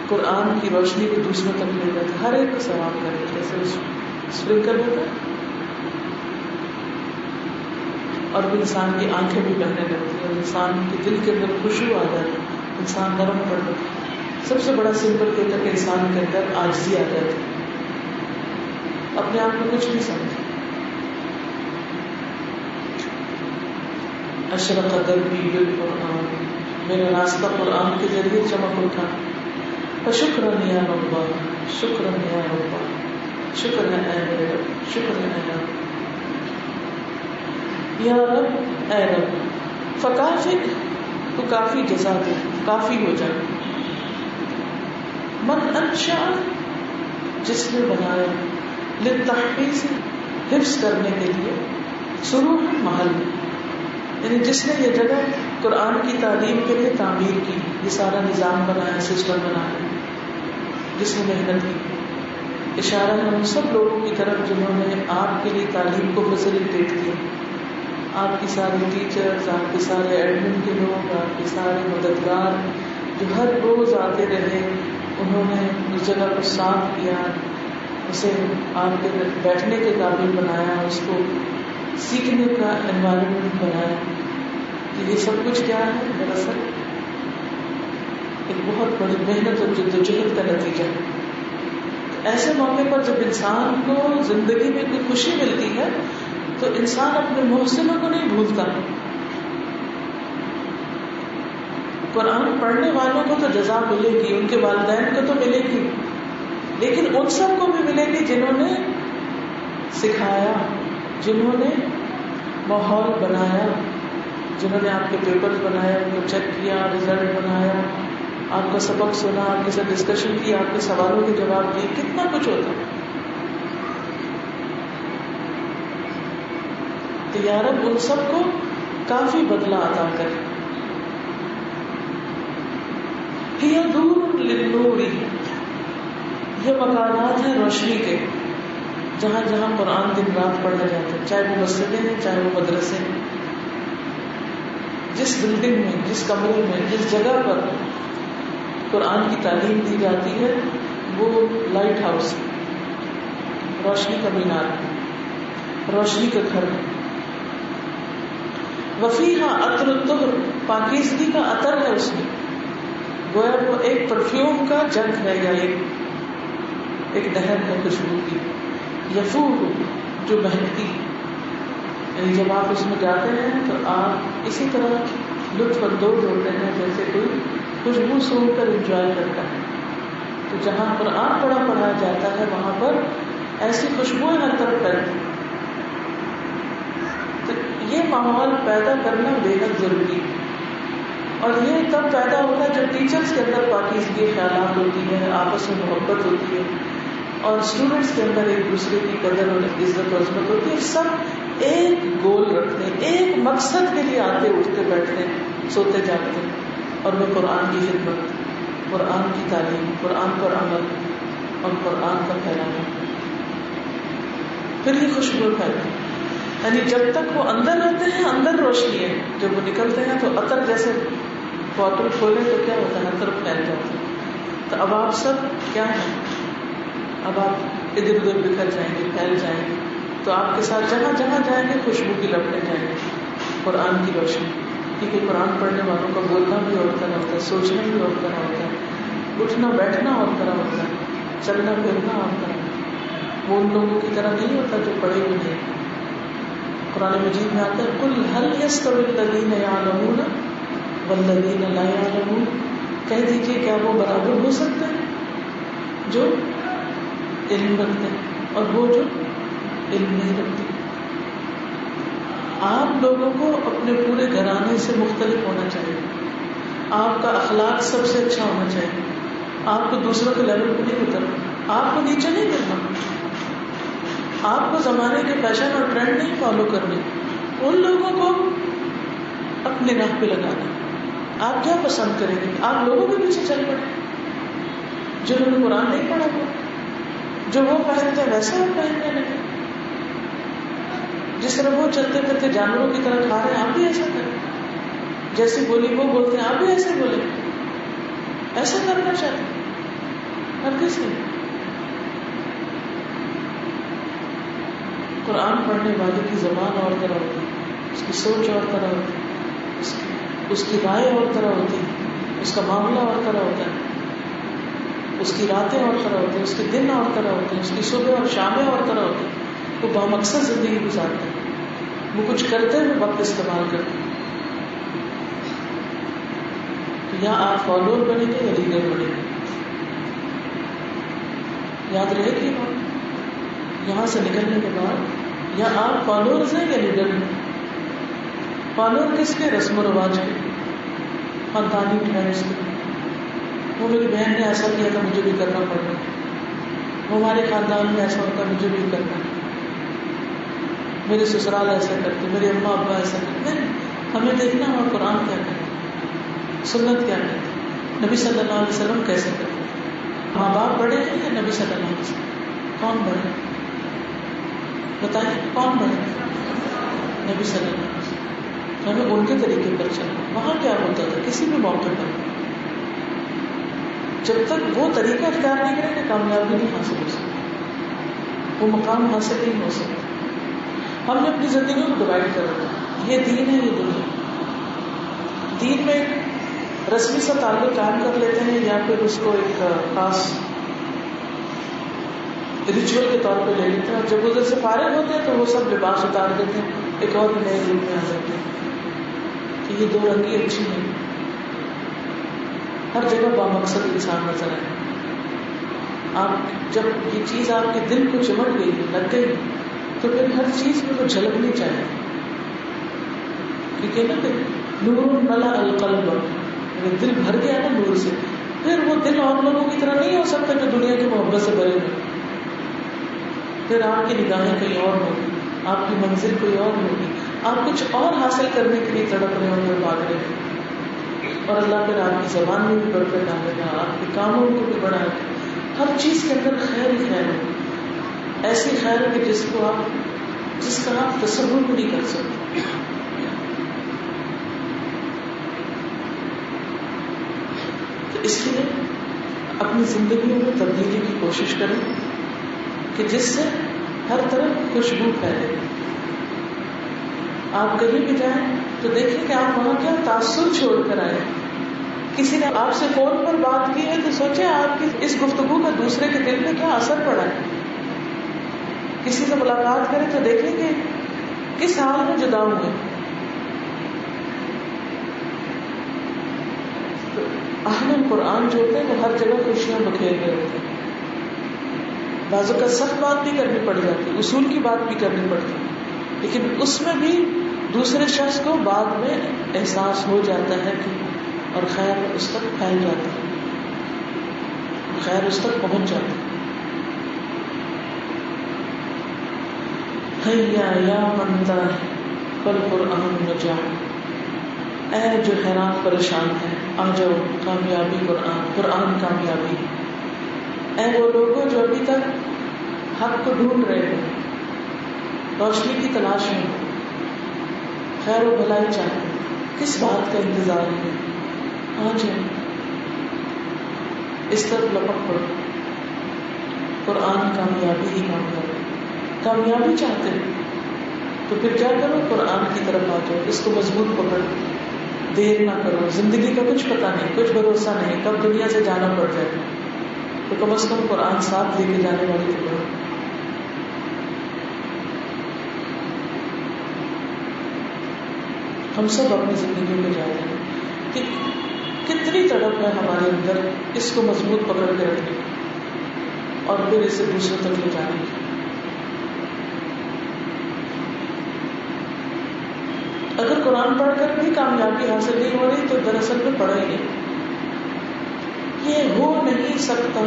قرآن کی روشنی کو دوسروں تک لے جاتا ہے، ہر ایک کو ثواب کرے. جیسے اسپرنکل ہوتا ہے اور انسان کی آنکھیں بھی بہنے لگتی ہیں، انسان کے دل کے اندر خوشبو آ جاتی ہے، انسان نرم پڑ جاتا ہے. سب سے بڑا سمبل کہتا ہے کہ انسان کے اندر عاجزی آ جاتی ہے، اپنے آپ کو کچھ نہیں سمجھتا. اشرق دربی بالقرآن، میرا راستہ قرآن کے ذریعے چمک اٹھا. فشکرا یا رب، شکرا یا رب، شکر ہے اے میرے رب، شکر ہے اے رب. یا رب، اے رب، فکافک، تو کافی جزا دے، کافی ہو جائے. من انشا، جس نے بنایا، للتحفیظ، حفظ کرنے کے لیے، سروح محل، یعنی جس نے یہ جگہ قرآن کی تعلیم کے لیے تعمیر کی، یہ سارا نظام بنایا، سسٹم بنایا، جس نے محنت کی. اشارہ ہے ان سب لوگوں کی طرف جنہوں نے آپ کے لیے تعلیم کو فیسیلیٹیٹ کیا. آپ کی سارے ٹیچرز، آپ کے سارے ایڈمن کے لوگ، آپ کے سارے مددگار جو ہر روز آتے رہے، انہوں نے اس جگہ کو صاف کیا، اسے آپ کے بیٹھنے کے قابل بنایا، اس کو سیکھنے کا انوائرمنٹ بنایا. تو یہ سب کچھ کیا ہے؟ دراصل ایک بہت بڑی محنت اور جدوجہد کا نتیجہ ہے. ایسے موقع پر جب انسان کو زندگی میں کوئی خوشی ملتی ہے تو انسان اپنے محسنوں کو نہیں بھولتا. قرآن پڑھنے والوں کو تو جزا ملے گی، ان کے والدین کو تو ملے گی، لیکن ان سب کو بھی ملے گی جنہوں نے سکھایا، جنہوں نے ماحول بنایا، جنہوں نے آپ کے پیپر بنائے، ان کو چیک کیا، رزلٹ بنایا، آپ کا سبق سنا، آپ کے ساتھ ڈسکشن کی، آپ کے سوالوں کے جواب دیے. کتنا کچھ ہوتا ہے. تو یا رب ان سب کو کافی بدلہ عطا کر. یہ دور للنوری، یہ مکانات ہیں روشنی کے، جہاں جہاں قرآن دن رات پڑھا جاتا ہے، چاہے وہ مسجدیں ہیں چاہے وہ مدرسے ہیں. جس بلڈنگ میں، جس کمرے میں، جس جگہ پر قرآن کی تعلیم دی جاتی ہے وہ لائٹ ہاؤس، روشنی کا مینار، روشنی کا گھر. وفیہا عطر الطہر، پاکیزگی کا عطر ہے اس میں، گویا وہ ایک پرفیوم کا جنگ ہے یا ایک نہر ہے خوشبو کی. یفوہ، جو مہکتی، یعنی جب آپ اس میں جاتے ہیں تو آپ اسی طرح لطف اندوز ہوتے ہیں جیسے کوئی خوشبو سونگھ کر انجوائے کرتا ہے. تو جہاں قرآن پڑھایا جاتا ہے وہاں پر ایسی خوشبوئیں ہر طرف پھیلتی. تو یہ ماحول پیدا کرنا بے حد ضروری ہے، اور یہ تب پیدا ہوتا ہے جب ٹیچرز کے اندر پاکیزگی خیالات ہوتی ہے، آپس میں محبت ہوتی ہے، اور اسٹوڈنٹس کے اندر ایک دوسرے کی قدر اور عزت و عظمت ہوتی ہے. سب ایک گول رکھتے ہیں، ایک مقصد کے لیے آتے اٹھتے بیٹھتے ہیں، سوتے جاگتے ہیں، اور وہ قرآن کی خدمت، قرآن کی تعلیم، قرآن پر عمل اور قرآن کا پھیلانا. پھر یہ خوشبو پھیلتی ہے. یعنی جب تک وہ اندر رہتے ہیں اندر روشنی ہے، جب وہ نکلتے ہیں تو عطر جیسے بوتل کھولے تو کیا ہوتا ہے، عطر پھیل جاتا ہے. تو اب آپ سب کیا ہیں، اب آپ ادھر ادھر بکھر جائیں گے، پھیل جائیں گے. تو آپ کے ساتھ جہاں جہاں جائیں گے خوشبو کی لپٹیں جائیں گے، قرآن کی روشنی. کیونکہ قرآن پڑھنے والوں کا بولنا بھی اور طرح ہوتا ہے، سوچنا بھی اور طرح ہوتا ہے، اٹھنا بیٹھنا اور طرح ہوتا ہے، چلنا پھرنا اور طرح. وہ ان لوگوں کی طرح نہیں ہوتا جو پڑھے ہوئے نہیں. قرآن مجید میں آتا ہے قل هل يستوي الذين يعلمون والذين لا يعلمون، کہہ دیجیے کیا وہ برابر ہو سکتے ہیں جو علم رکھتے ہیں اور وہ جو علم نہیں رکھتے. آپ لوگوں کو اپنے پورے گھرانے سے مختلف ہونا چاہیے، آپ کا اخلاق سب سے اچھا ہونا چاہیے، آپ کو دوسروں کے لیول پہ نہیں اترنا، آپ کو نیچے نہیں گرنا، آپ کو زمانے کے فیشن اور ٹرینڈ نہیں فالو کرنے، ان لوگوں کو اپنے راہ پہ لگانا. آپ کیا پسند کریں گے؟ آپ لوگوں کے پیچھے چل پڑے جنہوں نے قرآن نہیں پڑھا ہوا، جو وہ پہنتے ہیں ویسا آپ پہننے لگے. جس طرح وہ چلتے پھرتے جانوروں کی طرح کھا رہے ہیں آپ بھی ایسا کریں، جیسی بولی وہ بولتے ہیں آپ بھی ایسے بولیں. ایسا کرنا چاہتے ہیں ہر کسی. قرآن پڑھنے والے کی زبان اور طرح ہوتی ہے، اس کی سوچ اور طرح ہوتی ہے، اس کی رائے اور طرح ہوتی ہے، اس کا معاملہ اور طرح ہوتا ہے، اس کی راتیں اور طرح ہوتی ہیں، اس کے دن اور طرح ہوتے ہیں، اس کی صبح اور شامیں اور طرح ہوتی ہیں. وہ بامقصد زندگی گزارتے ہیں، وہ کچھ کرتے ہوئے وقت استعمال کرتے ہیں. تو یا آپ فالوور بنیں گے یا لیڈر بنیں گے، یاد رہے گی بات. یہاں سے نکلنے کے بعد یا آپ فالوورز ہیں یا لیڈر ہیں. فالوور کس کے؟ رسم و رواج کے، خاندانی ٹرینڈس کے. وہ میری بہن نے ایسا کیا تھا مجھے بھی کرنا پڑ رہا، وہ ہمارے خاندان میں ایسا ہوتا مجھے بھی کرنا ہے، میرے سسرال ایسا کرتے، میرے اماں ابا ایسا کرتے. نہیں، ہمیں دیکھنا ہوا قرآن کیا کہتے، سنت کیا کہتے، نبی صلی اللہ علیہ وسلم کیسے کرتے. ماں باپ بڑے ہیں یا نبی صلی اللہ علیہ وسلم؟ کون بڑے؟ بتائیے کون بڑے؟ نبی صلی اللہ علیہ وسلم. ہمیں ان کے طریقے پر چلنا. وہاں کیا ہوتا تھا کسی بھی موقع پر جب تک وہ طریقہ اختیار نہیں کریں گے کامیابی نہیں حاصل ہو سکتی, وہ مقام حاصل نہیں ہو سکتا. ہم نے اپنی زندگی کو ڈیوائڈ کر رکھا, یہ دین ہے یہ دنیا. دین میں ایک رسمی سا تعلق قائم کر لیتے ہیں یا پھر اس کو ایک خاص ریچول کے طور پہ لے لیتے ہیں, اور جب ادھر سے فارغ ہوتے ہیں تو وہ سب لباس اتار دیتے ہیں, ایک اور نئے روپ میں آ جاتے ہیں. تو یہ دو رنگی اچھی ہے. ہر جگہ بامقصد انسان نظر آئے. آپ جب یہ چیز آپ کے دل کو چمٹ گئی لگ گئی تو پھر ہر چیز میں وہ جھلکنی چاہیے, کیونکہ نا کہ نور ملا القلب, دل بھر گیا نا نور سے, پھر وہ دل اور لوگوں کی طرح نہیں ہو سکتا جو دنیا کی محبت سے بھرے ہوئے. پھر آپ کی نگاہیں کہیں اور ہوگی, آپ کی منزل کوئی اور ہوگی, آپ کچھ اور حاصل کرنے کے لیے تڑپ رہے ہوں گے, بھاگ رہے ہیں. اور اللہ پھر آپ کی زبان میں بھی برکت ڈالے گا, آپ کے کاموں کو بھی بڑھائے گا. ہر چیز کے اندر خیر ہی خیر ہے, ایسی خیر ہے کہ جس کا آپ تصور بھی نہیں کر سکتے. تو اس لیے اپنی زندگیوں میں تبدیلی کی کوشش کریں کہ جس سے ہر طرف خوشبو پھیلے. آپ کہیں بھی جائیں تو دیکھیں کہ آپ وہاں کیا تاثر چھوڑ کر آئے. کسی نے آپ سے فون پر بات کی ہے تو سوچیں آپ کی اس گفتگو کا دوسرے کے دل میں کیا اثر پڑا ہے. کسی سے ملاقات کریں تو دیکھیں کہ کس حال میں جدا ہوئے. اہل القرآن جو ہوتے ہیں وہ ہر جگہ خوشیاں بکھیر رہے ہوتے ہیں. بعضوں کا سخت بات بھی کرنی پڑ جاتی, اصول کی بات بھی کرنی پڑتی, لیکن اس میں بھی دوسرے شخص کو بعد میں احساس ہو جاتا ہے کہ اور خیر اس تک پھیل جاتا ہے, خیر اس تک پہنچ جاتا ہے. حیا یا من ترہ فالقرآن نجاح, اے جو حیران پریشان ہے آ جاؤ, کامیابی قرآن کامیابی. اے وہ لوگوں جو ابھی تک حق کو ڈھونڈ رہے ہیں, روشنی کی تلاش میں, خیر و بھلائی چاہتے ہیں, کس بات کا انتظار ہے, آ جائیں اس طرف لپک پڑو. قرآن کامیابی ہی کامیابی چاہتے ہیں تو پھر کیا کرو, قرآن کی طرف آ جاؤ, اس کو مضبوط پکڑ, دیر نہ کرو. زندگی کا کچھ پتہ نہیں, کچھ بھروسہ نہیں, کب دنیا سے جانا پڑ جائے, تو کم از کم قرآن ساتھ لے کے جانے والی تو کرو. ہم سب اپنی زندگی میں جا رہے ہیں کہ کتنی تڑپ ہے ہمارے اندر اس کو مضبوط پکڑ کے رکھنے اور پھر اسے دوسروں تک لے جانے کی. اگر قرآن پڑھ کر بھی کامیابی حاصل نہیں ہو رہی تو دراصل میں پڑھا ہی نہیں. یہ ہو نہیں سکتا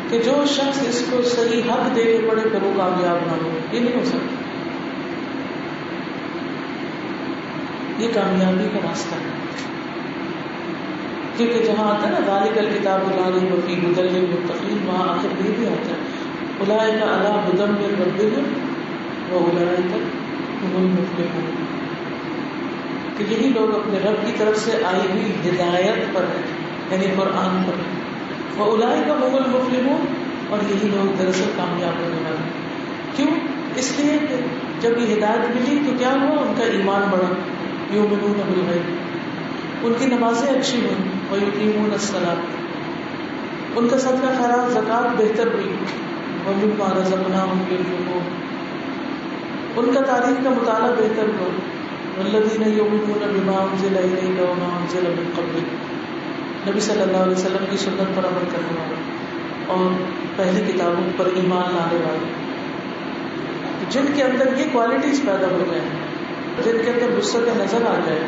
کہ جو شخص اس کو صحیح حق دے کے پڑھے پھر وہ کامیاب نہ ہو, یہ نہیں ہو سکتا. یہ کامیابی کا راستہ ہے, کیونکہ جہاں آتا ہے نا ذالک الکتاب لا ریب فیہ ھدی للمتقین, وہاں آخر میں بھی آتا ہے اولئک علی ھدی من ربہم واولئک ھم المفلحون, کہ یہی لوگ اپنے رب کی طرف سے آئی ہوئی ہدایت پر ہیں, یعنی قرآن پر ہیں. واولئک ھم المفلحون, اور یہی لوگ دراصل کامیاب ہونے والے ہیں. کیوں؟ اس لیے کہ جب یہ ہدایت ملی تو کیا ہوا, ان کا ایمان بڑھا, یؤمنون بالغیب, ان کی نمازیں اچھی ہوئی, ویقیمون الصلاۃ, ان کا صدقہ خیرات زکوٰۃ بہتر ہوئی, ومما رزقناہم ينفقون, ان کا تاریخ کا مطالعہ بہتر ہوا, والذین یؤمنون بما انزل الیک وما انزل من قبلک, نبی صلی اللہ علیہ وسلم کی سنت پر عمل کرنے والے اور پہلی کتابوں پر ایمان لانے والے, جن کے اندر یہ کوالٹیز پیدا ہو جائیں, جن کے اندر وسعت نظر آ جائے,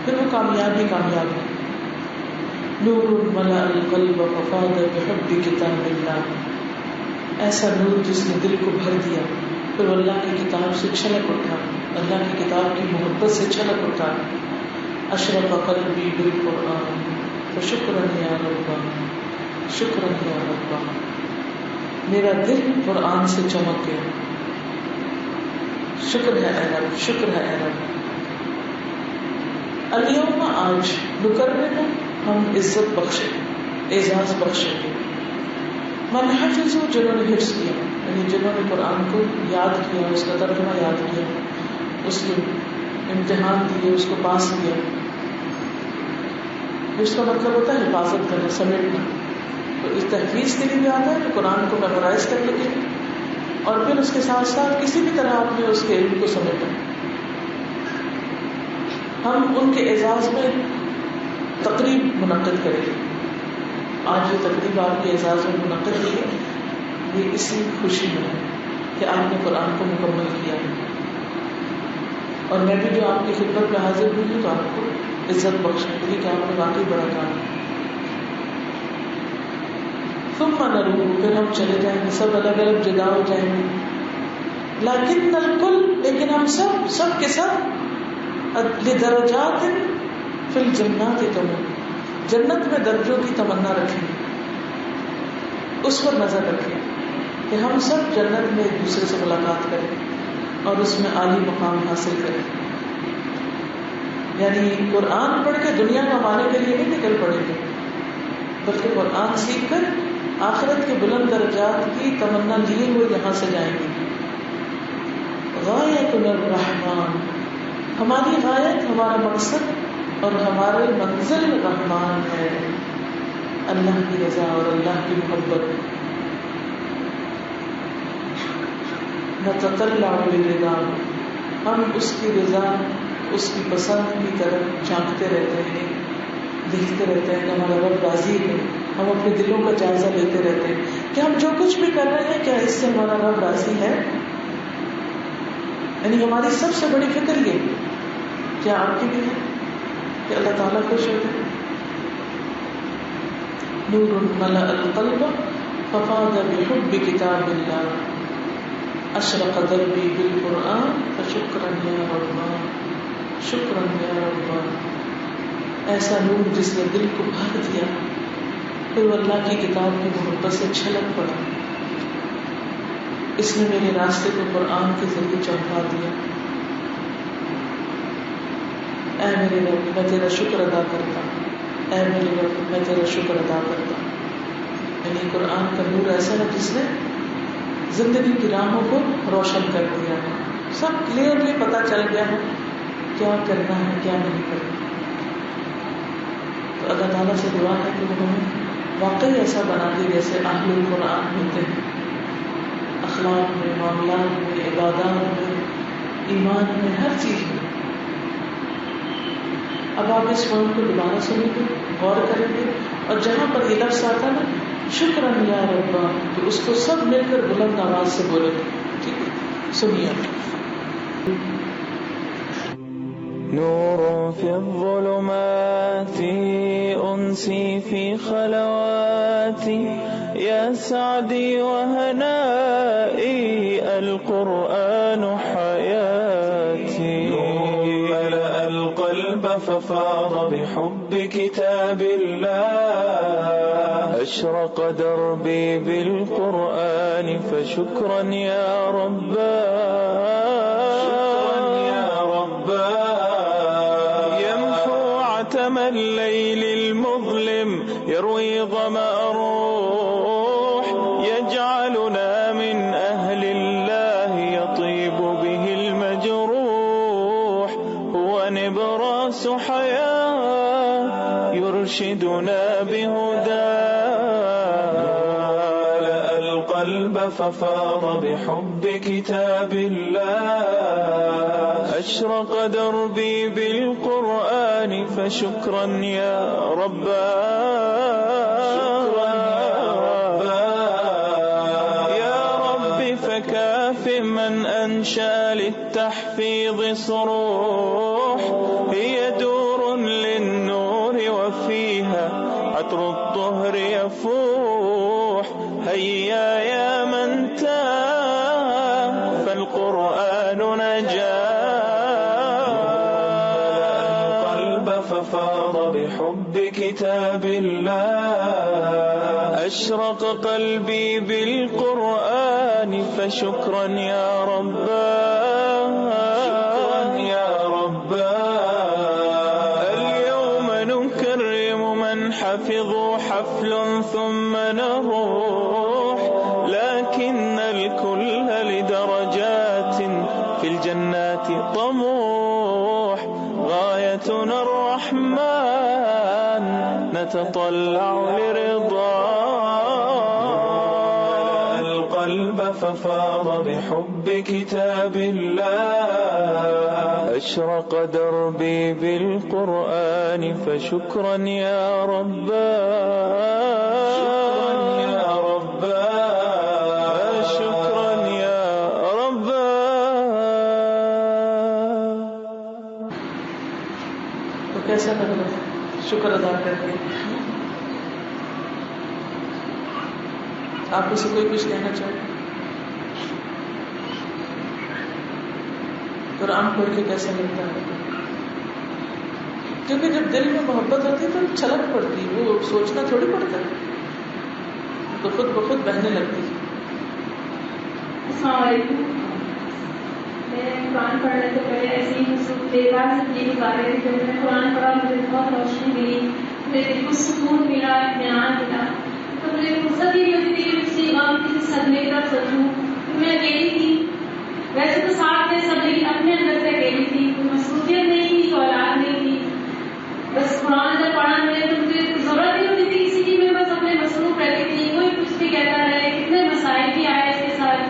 پھر وہ کامیاب ہے. نور ملا القلب وفاد بحب کتاب اللہ, ایسا نور جس نے دل کو بھر دیا, پھر اللہ کی کتاب سے چھلک اٹھا, اللہ کی کتاب کی محبت سے چھلک اٹھا. اشرف قلبی بالقرآن فشکرا یا رب, شکرا یا رب, میرا دل قرآن سے چمک گیا, شکر ہے اے رب, شکر ہے اے رب. الیوم آج نکرم ہم عزت بخشیں اعزاز بخشیں گے من حفظوا جنہوں نے حفظ کیا یعنی جنہوں نے قرآن کو یاد کیا اس کا ترجمہ یاد کیا اس کے امتحان دیے اس کو پاس کیا. اس کا مطلب ہوتا ہے حفاظت کرنا سمیٹنا. تو اس تحفیظ کے لیے بھی آتا ہے کہ قرآن کو میمورائز کر کے اور پھر اس کے ساتھ ساتھ کسی بھی طرح آپ نے اس کے علم کو سمیٹا. ہم ان کے اعزاز میں تقریب منعقد کریں گے. آج یہ تقریب آپ کے اعزاز میں منعقد کی ہے یہ اسی خوشی میں ہے کہ آپ نے قرآن کو مکمل کیا ہے اور میں بھی جو آپ کی خدمت میں حاضر ہوئی ہوں تو آپ کو عزت بخشنے کے لیے کہ آپ نے واقعی بڑا کام ہے. ثم نروح پھر ہم چلے جائیں گے سب الگ الگ جدا ہو جائیں گے. لیکن الکل لیکن ہم سب کے سب لدرجات فی الجنات تمام جنت میں درجوں کی تمنا رکھیں گے. اس پر نظر رکھیں کہ ہم سب جنت میں ایک دوسرے سے ملاقات کریں اور اس میں عالی مقام حاصل کریں. یعنی قرآن پڑھ کے دنیا کمانے کے لیے نہیں نکل پڑیں گے بلکہ قرآن سیکھ کر آخرت کے بلند درجات کی تمنا لیے ہوئے یہاں سے جائیں گے. غایتنا الرحمن ہماری غایت ہمارا مقصد اور ہمارے منزل رحمان ہے اللہ کی رضا اور اللہ کی محبت. نتطلع لرضا ہم اس کی رضا اس کی پسند کی طرف جھانکتے رہتے ہیں دیکھتے رہتے ہیں کہ ہمارا رب راضی ہے. ہم اپنے دلوں کا جائزہ لیتے رہتے ہیں کہ ہم جو کچھ بھی کر رہے ہیں کیا اس سے ہمارا رب راضی ہے. یعنی ہماری سب سے بڑی فکر یہ کیا آپ کی بھی ہے کہ اللہ تعالیٰ خوش ہوتے ہیں. نور ملأ القلب ففاض بحب کتاب اللہ اشرق دربی بالقرآن فشکرا یا ربا شکرا یا ربا. ایسا نور جس نے دل کو بھر دیا پھر وہ اللہ کی کتاب کی محبت سے چھلک پڑا. اس نے میرے راستے کو قرآن کے ذریعے چمکا دیا. اے میرے رب میں تیرا شکر ادا کرتا ہوں اے میرے رب میں تیرا شکر ادا کرتا ہوں. یعنی قرآن کا نور ایسا ہے جس نے زندگی کی راہوں کو روشن کر دیا ہے. سب کلیئرلی پتہ چل گیا ہے کیا کرنا ہے کیا نہیں کرنا. تو اللہ تعالیٰ سے دعا ہے کہ وہ ہمیں واقعی ایسا بنا دے جیسے اہل القرآن ہوتے ہیں. اخلاق میں معاملات میں عبادات میں ایمان میں ہر چیز میں. اب آپ اس فون کو دوبارہ سنیں گے غور کریں گے اور جہاں پر یہ لفظ آتا نا شکرا یا ربا تو اس کو سب مل کر بلند آواز سے بولیں گے. ٹھیک ہے سنیے. نور في الظلمات أنسي في خلواتي يا سعدي وهنائي القرآن حياتي. ملأ القلب ففاض بحب كتاب الله أشرق دربي بالقرآن فشكرا يا ربا الليل المظلم يروي ظمأ الروح يجعلنا من أهل الله يطيب به المجروح هو نبراس حياة يرشدنا بهداه. ملأ القلب ففاض بحب كتاب الله أشرق دربي بالقرآن فشكرا يا ربا يا رب فكاف من أنشأ للتحفيظ صروح هي دور للنور وفيها عطر الطهر يفوح. هيا يا من تاه فالقرآن نجاه ففاض بحب كتاب الله أشرق قلبي بالقرآن فشكرا يا ربا دون الروح لكن الكل لدرجات في الجنات طموح غايتنا الرحمن نتطلع لرضاه القلب ففاض بحب كتاب الله أشرق دربي بالقرآن فشكرا يا ربا شكرا يا ربا. تو کیسا لگ رہا ہے شکر ادا کر کے؟ آپ اسے کوئی کچھ کہنا چاہے؟ قرآن پڑھ کے کیسا لگتا ہے؟ کیونکہ جب دل میں محبت ہوتی ہے تو چھلک پڑتی ہے، وہ سوچنا تھوڑی پڑتا ہے، تو خود بخود بہنے لگتی ہے. السلام علیکم. میں قرآن پڑھنے سے پہلے ایسے ہی دیر بعد یہ بتا رہے تھے. جب میں نے قرآن پڑھا مجھے بہت روشنی ملی، مجھے دل کو سکون ملا، اطمینان ملا. تو مجھے فرصت ہی نہیں ہوتی تھی کہ کسی غم کسی صدمے کی طرف سوچوں. میں اکیلی تھی، ویسے تو ساتھ تھے سب لیکن اپنے اندر سے اکیلی تھی. کوئی مصروفیت نہیں تھی، کوئی اولاد نہیں تھی. بس قرآن جب پڑھا میں تو مجھے ضرورت نہیں ہوتی تھی کسی کی، میں بس اپنے مصروف رہتی تھی. کوئی کچھ بھی کہتا رہے، کتنے مسائل بھی آئے اس کے ساتھ،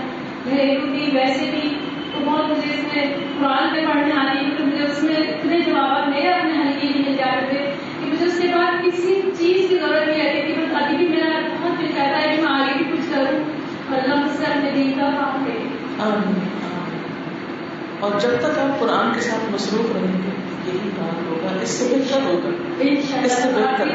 گھریلو بھی ویسے بھی. تو بہت مجھے اس میں قرآن پہ پڑھنے آتی تو مجھے اس میں اتنے جوابات میرے اپنے حل کے لیے مل جاتے تھے کہ مجھے اس کے بعد کسی چیز کی ضرورت نہیں رہتی تھی. بس ابھی بھی میرا بہت دل چاہتا ہے کہ میں آگے بھی کچھ کروں اور اللہ مجھ سے اپنے دین کا کام کرے. اور جب تک آپ قرآن کے ساتھ مصروف رہیں گے یہی بات ہوگا، اس سے بہتر ہوگا، اس سے بہتر.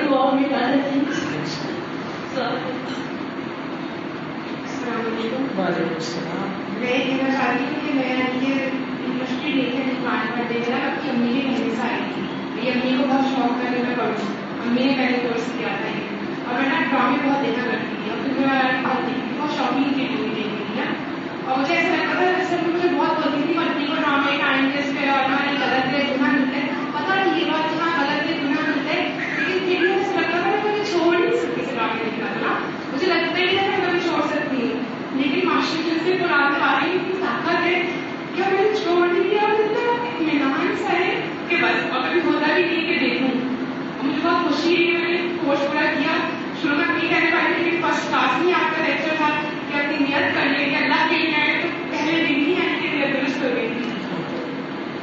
وعلیکم السلام. میں کہنا چاہتی ہوں کہ میں یہ یونیورسٹی دیکھنے قرآن پڑھتے میرا اپنی امی کے گھر سے آئی تھی. میری امی کو بہت شوق تھا کہ میں پڑھوں. امی نے پہلے کورس کیا تھا یہ، اور میں نا ڈرامے بہت دیکھا کرتی تھی. اور پھر میں بہت دیکھتی تھی، بہت شاپنگ کی ٹی وی دیکھتی تھی نا. اور مجھے ایسا لگتا تھا جیسے مجھے بہت بولتی تھی امی کو ڈرامے ٹائم ویسٹ پہ اور ہماری غلط ہے گناہ ملتا ہے. پتا نہیں یہ بات اتنا غلط ہے گناہ ملتا ہے، لیکن پھر بھی ایسا لگتا تھا کہ مجھے چھوڑ نہیں سکتی اس ڈرامے نکالنا. مجھے لگتا ہی نہیں کہ میں چھوڑ سکتی ہوں. لیکن معاشرے سے قرآن پڑھائی کی طاقت ہے کہ میں نے چھوڑ نہیں دیا. اور اتنا اطمینان سا ہے کہ بس اگر ہوتا بھی نہیں کہ دیکھوں. اور مجھے بہت خوشی ہے کہ میں نے کورس پورا کیا. شروع میں نہیں کہنے پائی تھی کہ فرسٹ کلاس میں آپ کا لیکچر تھا کہ اپنی نیت کر لیں کہ اللہ کے لیے آئے، تو پہلے دن ہی آنے کے لیے درست ہو گئی تھی.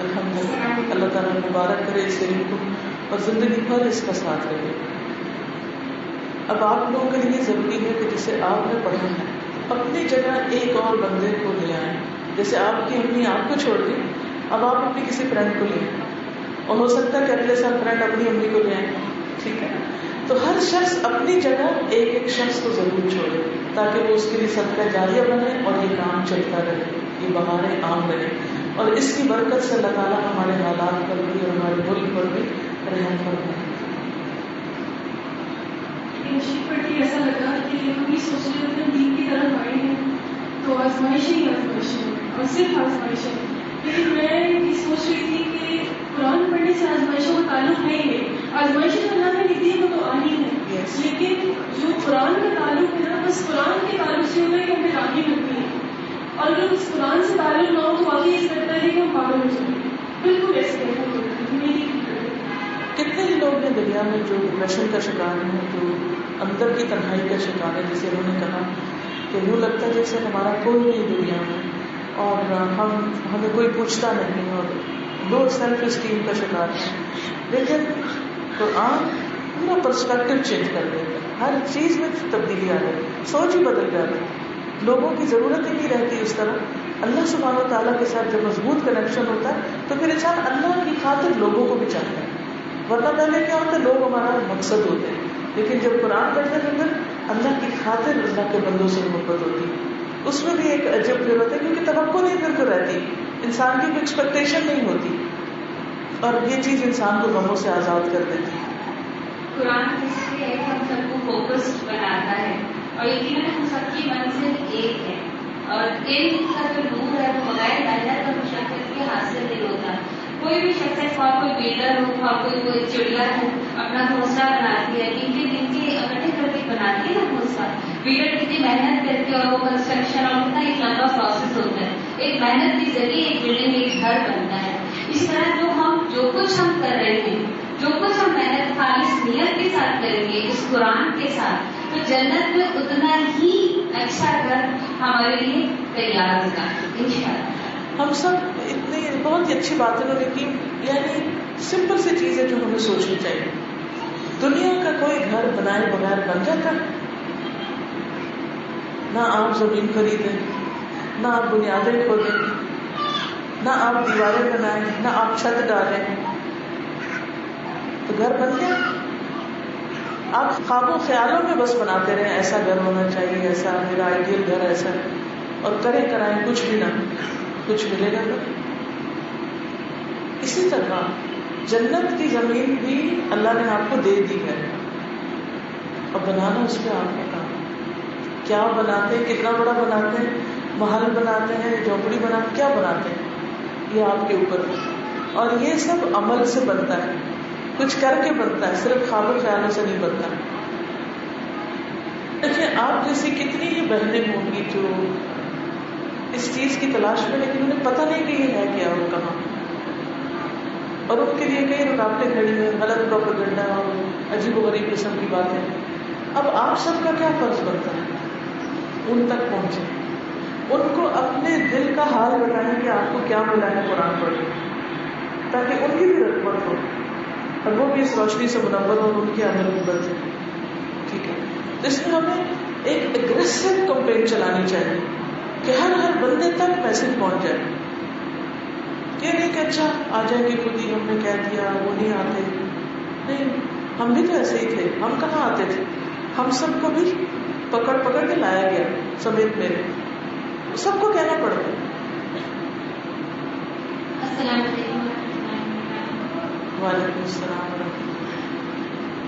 الحمدللہ. اللہ تعالیٰ مبارک کرے اس علم کو اور زندگی بھر اس کا ساتھ رہے. اب آپ لوگوں کے لیے ضروری ہے کہ جسے آپ نے پڑھنا ہے اپنی جگہ ایک اور بندے کو لے آئیں. جیسے آپ کی امی آپ کو چھوڑ دی، اب آپ اپنی کسی فرینڈ کو لے آئیں، اور ہو سکتا ہے کہ اگلے سال فرینڈ اپنی امی کو لے آئیں. ٹھیک ہے، تو ہر شخص اپنی جگہ ایک ایک شخص کو ضرور چھوڑے تاکہ وہ اس کے لیے صدقہ جاریہ بنے اور یہ کام چلتا رہے، یہ بہاریں عام رہے. اور اس کی برکت سے اللہ تعالیٰ ہمارے حالات پر بھی اور ہمارے ملک پر بھی رحم فرمائے. پڑھ کے ایسا لگا کہ ہم یہ سوچ رہے ہوتے ہیں دین کی طرف آئے ہیں تو آزمائشیں ہی آزمائشیں اور صرف آزمائشیں. لیکن میں یہ سوچ رہی تھی کہ قرآن پڑھنے سے آزمائشوں کا تعلق ہے ہی نہیں. آزمائشیں جو اللہ نے لکھی ہے وہ تو آنی ہے، لیکن جو قرآن کا تعلق ہے نا بس قرآن کے تعلق سے ہوتا ہے کہ ہمیں راضی ملتی ہے. اور اگر اس قرآن سے تعلق نہ ہو تو واقعی اس لگتا ہے کہ ہم پاگل ہو جائیں. بالکل ایسے کتنے ہی لوگ ہیں دنیا میں جو ڈپریشن کا شکار ہیں، جو اندر کی تنہائی کا شکار ہے، جسے انہوں نے کہا کہ یوں لگتا ہے جیسے ہمارا کوئی نہیں دنیا میں اور ہمیں کوئی پوچھتا نہیں اور لو سیلف اسٹیم کا شکار ہے. لیکن قرآن پورا پرسپیکٹو چینج کر دیتا ہے، ہر چیز میں تبدیلی آ جاتی ہے، سوچ ہی بدل جاتی ہے، لوگوں کی ضرورت ہی نہیں رہتی اس طرح. اللہ سبحانہ و تعالیٰ کے ساتھ جب مضبوط کنیکشن ہوتا ہے تو پھر انسان اللہ کی خاطر لوگوں کو بھی چاہتا ہے. ورنہ پہلے کیا ہوتا ہے، لوگ ہمارا مقصد ہوتے ہیں، لیکن جب قرآن پڑھنے کے اندر اللہ کی خاطر اللہ کے بندوں سے محبت ہوتی ہے. اس میں بھی ایک عجب پھر ہوتا ہے کیونکہ توقع نہیں پھر رہتی، انسان کی کوئی ایکسپیکٹیشن نہیں ہوتی، اور یہ چیز انسان کو غموں سے آزاد کر دیتی ہے. قرآن ہم سب کو فوکسڈ بناتا ہے اور یقیناً ہم سب کی منزل ایک ہے، اور علم کا جو نور ہے وہ بغیر اللہ کا مشقت کے حاصل نہیں ہوتا. کوئی بھی شخص خواہ کوئی بلڈر ہو، خواہ کوئی چڑیا ہے، اپنا گھونسلہ بناتی ہے، دن کے اکٹھے کر کے بناتی ہے نا گھونسلہ، بلڈر کتنی محنت کر کے، اور وہ کنسٹرکشن اور کتنا ایک لمبا پروسیس ہوتا ہے، ایک محنت کے ذریعے ایک بلڈنگ ایک گھر بنتا ہے. اس طرح جو کچھ ہم کر رہے ہیں، جو کچھ ہم محنت خالص نیت کے ساتھ کریں گے اس قرآن کے ساتھ، تو جنت میں اتنا ہی اچھا گھر ہمارے لیے تیار ہوگا انشاءاللہ. ہم سب اتنی بہت ہی اچھی بات انہوں نے کی، یعنی سمپل سی چیز ہے جو ہمیں سوچنی چاہیے. دنیا کا کوئی گھر بنائے بغیر بن جاتا ہے؟ نہ آپ زمین خریدیں، نہ آپ بنیادیں کھودیں، نہ آپ دیواریں بنائیں، نہ آپ چھت ڈالیں، تو گھر بن گیا. آپ خوابوں خیالوں میں بس بناتے رہے ایسا گھر ہونا چاہیے، ایسا میرا آئیڈیل گھر ایسا ہے، اور کریں کرائیں کچھ بھی نہ، کچھ ملے گا. اسی طرح جنت کی زمین بھی اللہ نے آپ کو دے دی ہے، اور بنانا اس پہ آپ کا کام. کیا بناتے ہیں، کتنا بڑا بناتے ہیں، محل بناتے ہیں، جھونپڑی بناتے ہیں، کیا بناتے ہیں، یہ آپ کے اوپر ہے. اور یہ سب عمل سے بنتا ہے، کچھ کر کے بنتا ہے، صرف خواب و خیالوں سے نہیں بنتا. دیکھیں آپ جیسی کتنی ہی بہنیں ہوں گی جو اس چیز کی تلاش میں، لیکن انہیں پتہ نہیں کہ یہ ہے کیا اور کہاں، اور ان کے لیے کئی رکاوٹیں کھڑی ہیں، غلط پروپیگنڈا اور عجیب و غریب قسم کی باتیں. اب آپ سب کا کیا فرض بنتا ہے، ان تک پہنچے، ان کو اپنے دل کا حال بتائیں کہ آپ کو کیا ملا ہے قرآن پڑھ کے، تاکہ ان کی بھی رغبت ہو اور وہ بھی اس روشنی سے منور ہو، ان کے عمل میں بدلے. ٹھیک ہے، تو اس میں ہمیں ایک اگریسو کمپین چلانی چاہیے کہ ہر بندے تک میسج پہنچ جائے. یہ نہیں کہ اچھا آ جائیں گے خود ہی، ہم نے کہہ دیا وہ نہیں آتے. نہیں، ہم بھی تو ایسے ہی تھے، ہم کہاں آتے تھے، ہم سب کو بھی پکڑ کے لایا گیا سمیت میرے، سب کو کہنا پڑتا. السلام علیکم. وعلیکم السلام ورحمۃ اللہ.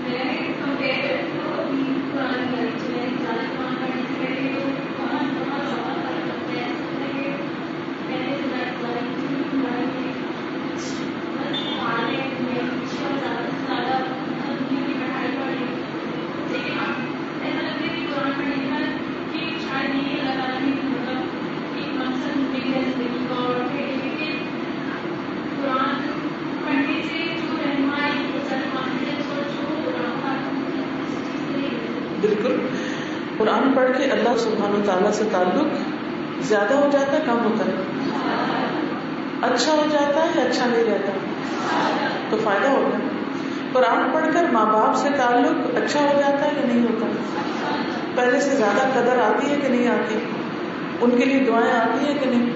میں کمپیئر کرتی ہوں ابھی قرآن کی حدیث میں زیادہ قرآن پڑھنے سے پہلے تو بہت زیادہ فرق لگتا ہے. پہلے تو میں بس حال ہے اچھی اور زیادہ سے زیادہ دنیا کی پڑھائی پڑھ رہی ہوں، لیکن اب ایسا لگتا ہے کہ قرآن پڑھنے کے بعد کہ شاید یہ اللہ تعالیٰ نے مطلب ایک مقصد مل گیا زندگی کا، اور پھر قرآن پڑھنے سے جو رہنمائی بالکل. قرآن پڑھ کے اللہ سبحانہ وتعالیٰ سے تعلق زیادہ ہو جاتا ہے، کم ہوتا ہے، اچھا ہو جاتا ہے یا اچھا نہیں رہتا، تو فائدہ ہوگا. قرآن پڑھ کر ماں باپ سے تعلق اچھا ہو جاتا ہے یا نہیں ہوتا، پہلے سے زیادہ قدر آتی ہے کہ نہیں آتی، ان کے لیے دعائیں آتی ہیں کہ نہیں،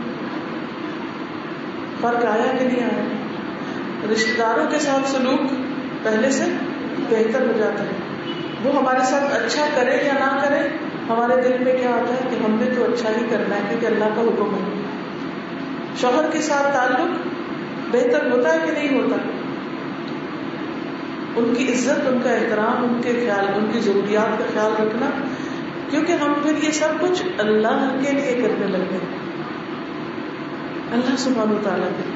فرق آیا کہ نہیں آیا. رشتے داروں کے ساتھ سلوک پہلے سے بہتر ہو جاتا ہے. وہ ہمارے ساتھ اچھا کرے یا نہ کرے، ہمارے دل میں کیا ہوتا ہے کہ ہم نے تو اچھا ہی کرنا ہے کیونکہ اللہ کا حکم ہے. شوہر کے ساتھ تعلق بہتر ہوتا ہے کہ نہیں ہوتا، ان کی عزت، ان کا احترام، ان کے خیال، ان کی ضروریات کا خیال رکھنا، کیونکہ ہم پھر یہ سب کچھ اللہ کے لیے کرنے لگتے ہیں، اللہ سبحانہ و تعالیٰ کے.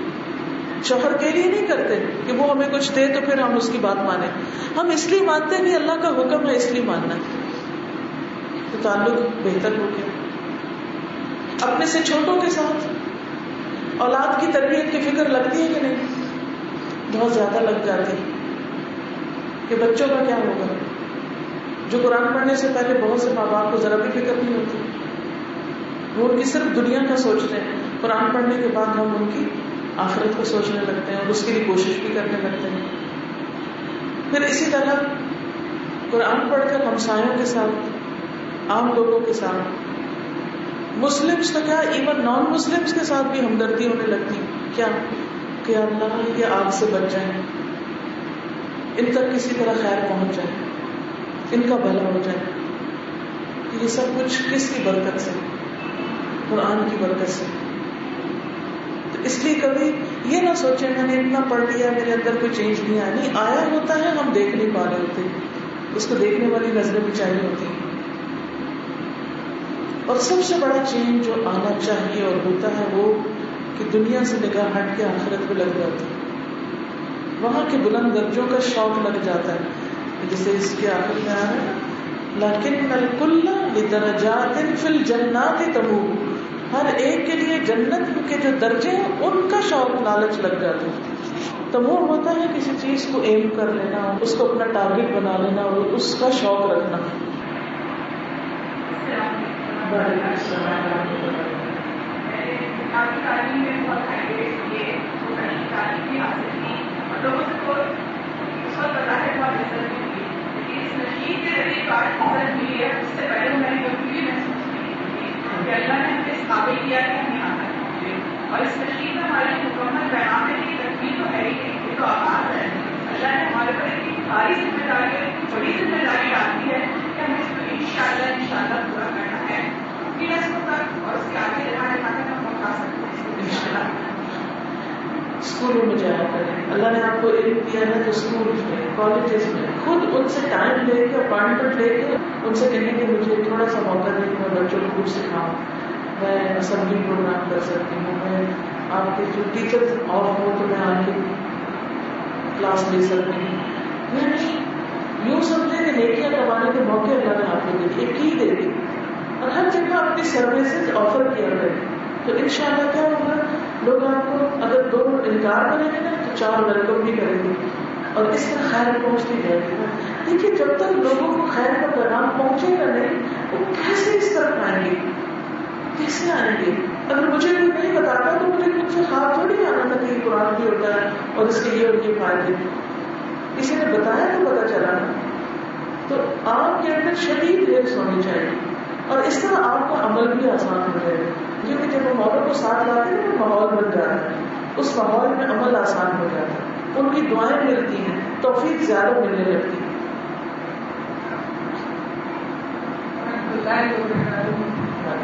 شوہر کے لیے نہیں کرتے کہ وہ ہمیں کچھ دے تو پھر ہم اس کی بات مانیں، ہم اس لیے مانتے ہیں کہ اللہ کا حکم ہے اس لیے ماننا ہے، تو تعلق بہتر ہو گیا. اپنے سے چھوٹوں کے ساتھ اولاد کی تربیت کی فکر لگتی ہے کہ نہیں، بہت زیادہ لگ جاتی ہے کہ بچوں کا کیا ہوگا. جو قرآن پڑھنے سے پہلے بہت سے ماں باپ کو ذرا بھی فکر نہیں ہوتی، وہ ان کی صرف دنیا کا سوچتے ہیں. قرآن پڑھنے کے بعد ہم ان کی آخرت کو سوچنے لگتے ہیں اور اس کے لیے کوشش بھی کرنے لگتے ہیں. پھر اسی طرح قرآن پڑھ کر ہمسایوں کے ساتھ، عام لوگوں کے ساتھ، مسلمس تو کیا ایون نان مسلمس کے ساتھ بھی ہمدردی ہونے لگتی. کیا کہ اللہ یہ آگ سے بچ جائیں، ان تک کسی طرح خیر پہنچ جائے، ان کا بھلا ہو جائے. یہ سب کچھ کس کی برکت سے، قرآن کی برکت سے. تو اس لیے کبھی یہ نہ سوچیں میں نے اتنا پڑھ لیا میرے اندر کوئی چینج نہیں آیا. نہیں آیا ہوتا ہے، ہم دیکھ نہیں پا رہے ہوتے، اس کو دیکھنے والی نظریں بھی چاہیے ہوتی ہیں. اور سب سے بڑا چینج جو آنا چاہیے اور ہوتا ہے وہ کہ دنیا سے نگاہ ہٹ کے آخرت میں لگ جاتی ہے. وہاں کے بلند درجوں کا شوق لگ جاتا ہے. جیسے اس کے آخر میں آ رہا ہے لیکن الکل لدرجات فی الجنات تمور، ہر ایک کے لیے جنت کے جو درجے ہیں ان کا شوق لالچ لگ جاتا ہے. تمور ہوتا ہے کسی چیز کو ایم کر لینا، اس کو اپنا ٹارگیٹ بنا لینا اور اس کا شوق رکھنا. آپ کی تعلیم میں بہت ہائیڈریٹ ہوئی ہے، وہ تعلیم بھی حاصل کی اور لوگوں کو اس وقت پتا ہے بہت عزت بھی ہوئی. لیکن اس نشید کے ذریعے بات عزت ملی ہے، اس سے پہلے میں نے کبھی بھی محسوس نہیں کی کہ اللہ نے ہمیں اس قابل کیا کہ ہم یہاں تک پہنچے. اور اس نشید میں ہماری مکمل پیغام ہے کہ تکمیل تو ہے ہی نہیں، یہ تو آغاز ہے. اللہ نے ہمارے پر اتنی بھاری ذمہ داری ہے، بڑی ذمہ داری ڈالتی ہے کہ ہمیں اس کو انشاءاللہ پورا کرنا ہے اپنی نسلوں تک اور اس کے آگے جہاں تک ہم پہنچا سکتے ہیں. اسکولوں میں جایا کریں. اللہ نے آپ کو علم دیا ہے تو اسکول میں کالجز میں خود ان سے ٹائم لے کے اپوائنٹمنٹ لے کے ان سے کہیں کہ مجھے تھوڑا سا موقع دے کہ میں بچوں کو کچھ سکھاؤں، میں اسمبلی پروگرام کر سکتی ہوں، میں آپ کے جو ٹیچرز آف ہو تو میں آ کے کلاس لے سکتی ہوں. میں نہیں یوں سمجھے کہ نیکیاں کمانے کے موقع اللہ نے آپ کو دے دی، ایک کی دے دی اور ہر جگہ اپنی سروسز آفر کیا کریں. تو انشاءاللہ کیا ہوگا، لوگ آپ کو اگر 2 انکار کریں گے نا تو 4 ویلکم بھی کریں گے اور اس طرح خیر پہنچتی جائے گی. دیکھیے جب تک لوگوں کو خیر کا پیغام پہنچے گا نہیں وہ کیسے اس طرح آئیں گے، کیسے آئیں گے؟ اگر مجھے کوئی نہیں بتاتا تو مجھے کچھ سے خواب تھوڑی آنا تھا کہ قرآن بھی ہوتا ہے اور اس کے یہ اور یہ فائدے. کسی نے بتایا تو پتا چلا نا. تو آپ کے اندر شدید ریس ہونی چاہیے اور اس طرح آپ کا عمل بھی آسان ہو جائے گا. کیونکہ جب وہ ماحول کو ساتھ لاتے ہیں تو ماحول بن جاتا ہے، اس ماحول میں عمل آسان ہو جاتا ہے، ان کی دعائیں ملتی ہیں، توفیق زیادہ ملنے لگتی ہے.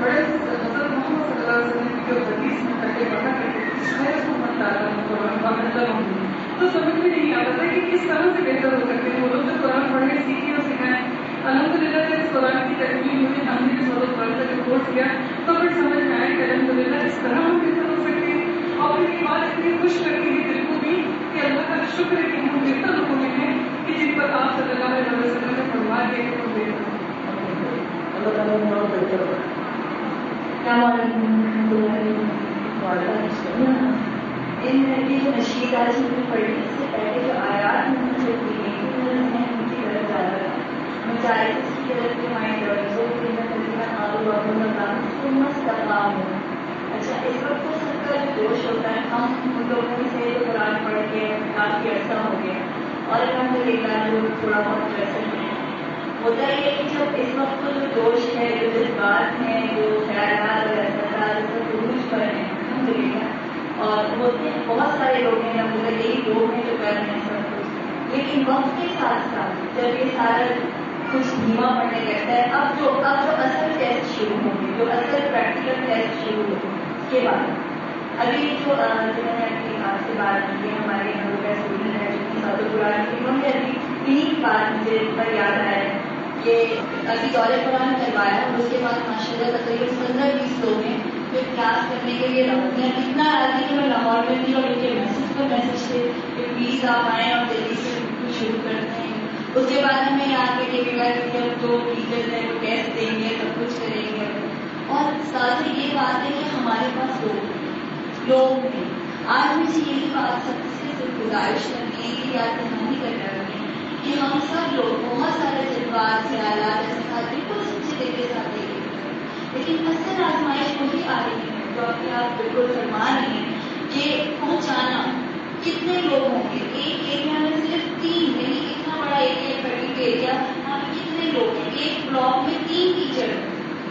بڑے حضرت محمد صلی اللہ علیہ وسلم کی جو حدیث میں تک بڑھا تو سمجھ میں نہیں آتا تھا کہ کس طرح سے بہتر ہو سکتے ہیں. وہ لوگ جو قرآن پڑھنے سیکھے اور سکھائیں. الحمدللہ جب اس قرآن کی تکمیل ہوئی، ہم نے اس وقت قرآن کا کورس کیا تو پھر سمجھ میں آیا کہ الحمدللہ اس طرح ہم بہتر ہو سکتے ہیں. اور پھر یہ بات اتنی خوش کرتی ہے دل کو بھی کہ اللہ کا شکر ہے کہ ہم بہتر لوگوں میں ہیں کہ جن پر آپ صلی اللہ علیہ وسلم نے فرما دیا کہ ہم بہتر ہوں. اللہ تعالیٰ نے اور بہتر ہو. ان کی جو نشید آج ہم نے پڑھی اس سے پہلے جو آیات میں مجھے دی گئی ان کی طرف زیادہ میں چاہ رہی تھی اس کی طرف کی مائنڈ ہوں. اچھا اس وقت تو سب کا جو جوش ہوتا ہے، ہم ان لوگوں سے جو قرآن پڑھ کے کافی عرصہ ہو گیا اور الحمدللہ جو تھوڑا بہت پریشر ہے ہوتا یہ ہے کہ جب اس وقت جو جوش ہے، جو جذبات ہیں، جو خیالات اور احساسات سب عروج پر ہیں الحمدللہ. اور ہوتے ہیں بہت سارے لوگ ہیں، مگر یہی لوگ ہیں جو کر رہے ہیں سب کچھ. لیکن وقت کے ساتھ ساتھ جب یہ سارا کچھ دھیما پڑنے لگتا ہے، اب جو اصل ٹیسٹ شروع ہوں گے، جو اصل پریکٹیکل ٹیسٹ شروع ہوگی اس کے بعد ابھی جو میں نے آپ سے بات کی ہے، ہمارے یہاں لوگ اسٹوڈنٹ ہے جو کہ سب قرآن کی انہوں نے ابھی 3 بات مجھے پر یاد آیا ہے کہ ابھی دور قرآن کروایا اور اس کے بعد ماشاء اللہ تقریباً 15-20 لوگ ہیں جو کلاس کرنے کے لیے میں اتنا راضی کہ میں لاہور میں تھی اور ان کے میسج پر میسج تھے کہ پلیز آپ آئیں اور جلدی سے شروع کرتے ہیں. اس کے بعد ہمیں یہاں پہ ٹیبل کہ جو ٹیچرز ہیں وہ ٹیسٹ دیں گے، سب کچھ کریں گے. اور ساتھ ہی یہ بات ہے کہ ہمارے پاس لوگ ہیں. آج مجھے یہی بات سب سے صرف گزارش کرنی ہے کہ یاد دہانی کرنا ہے کہ ہم سب لوگ بہت سارے جذبات خیالات احساسات بالکل سچے دل کے ساتھ دیکھیں، لیکن اصل آزمائش وہی آ رہی ہے جو آپ بالکل فرما رہے ہیں کہ پہنچانا. کتنے لوگ ہوں گے ایک ایریا میں؟ صرف 3 نہیں، اتنا بڑا ایریا پرٹیکولر ایریا، وہاں پہ کتنے لوگ ہیں؟ ایک بلاک میں 3 ٹیچر،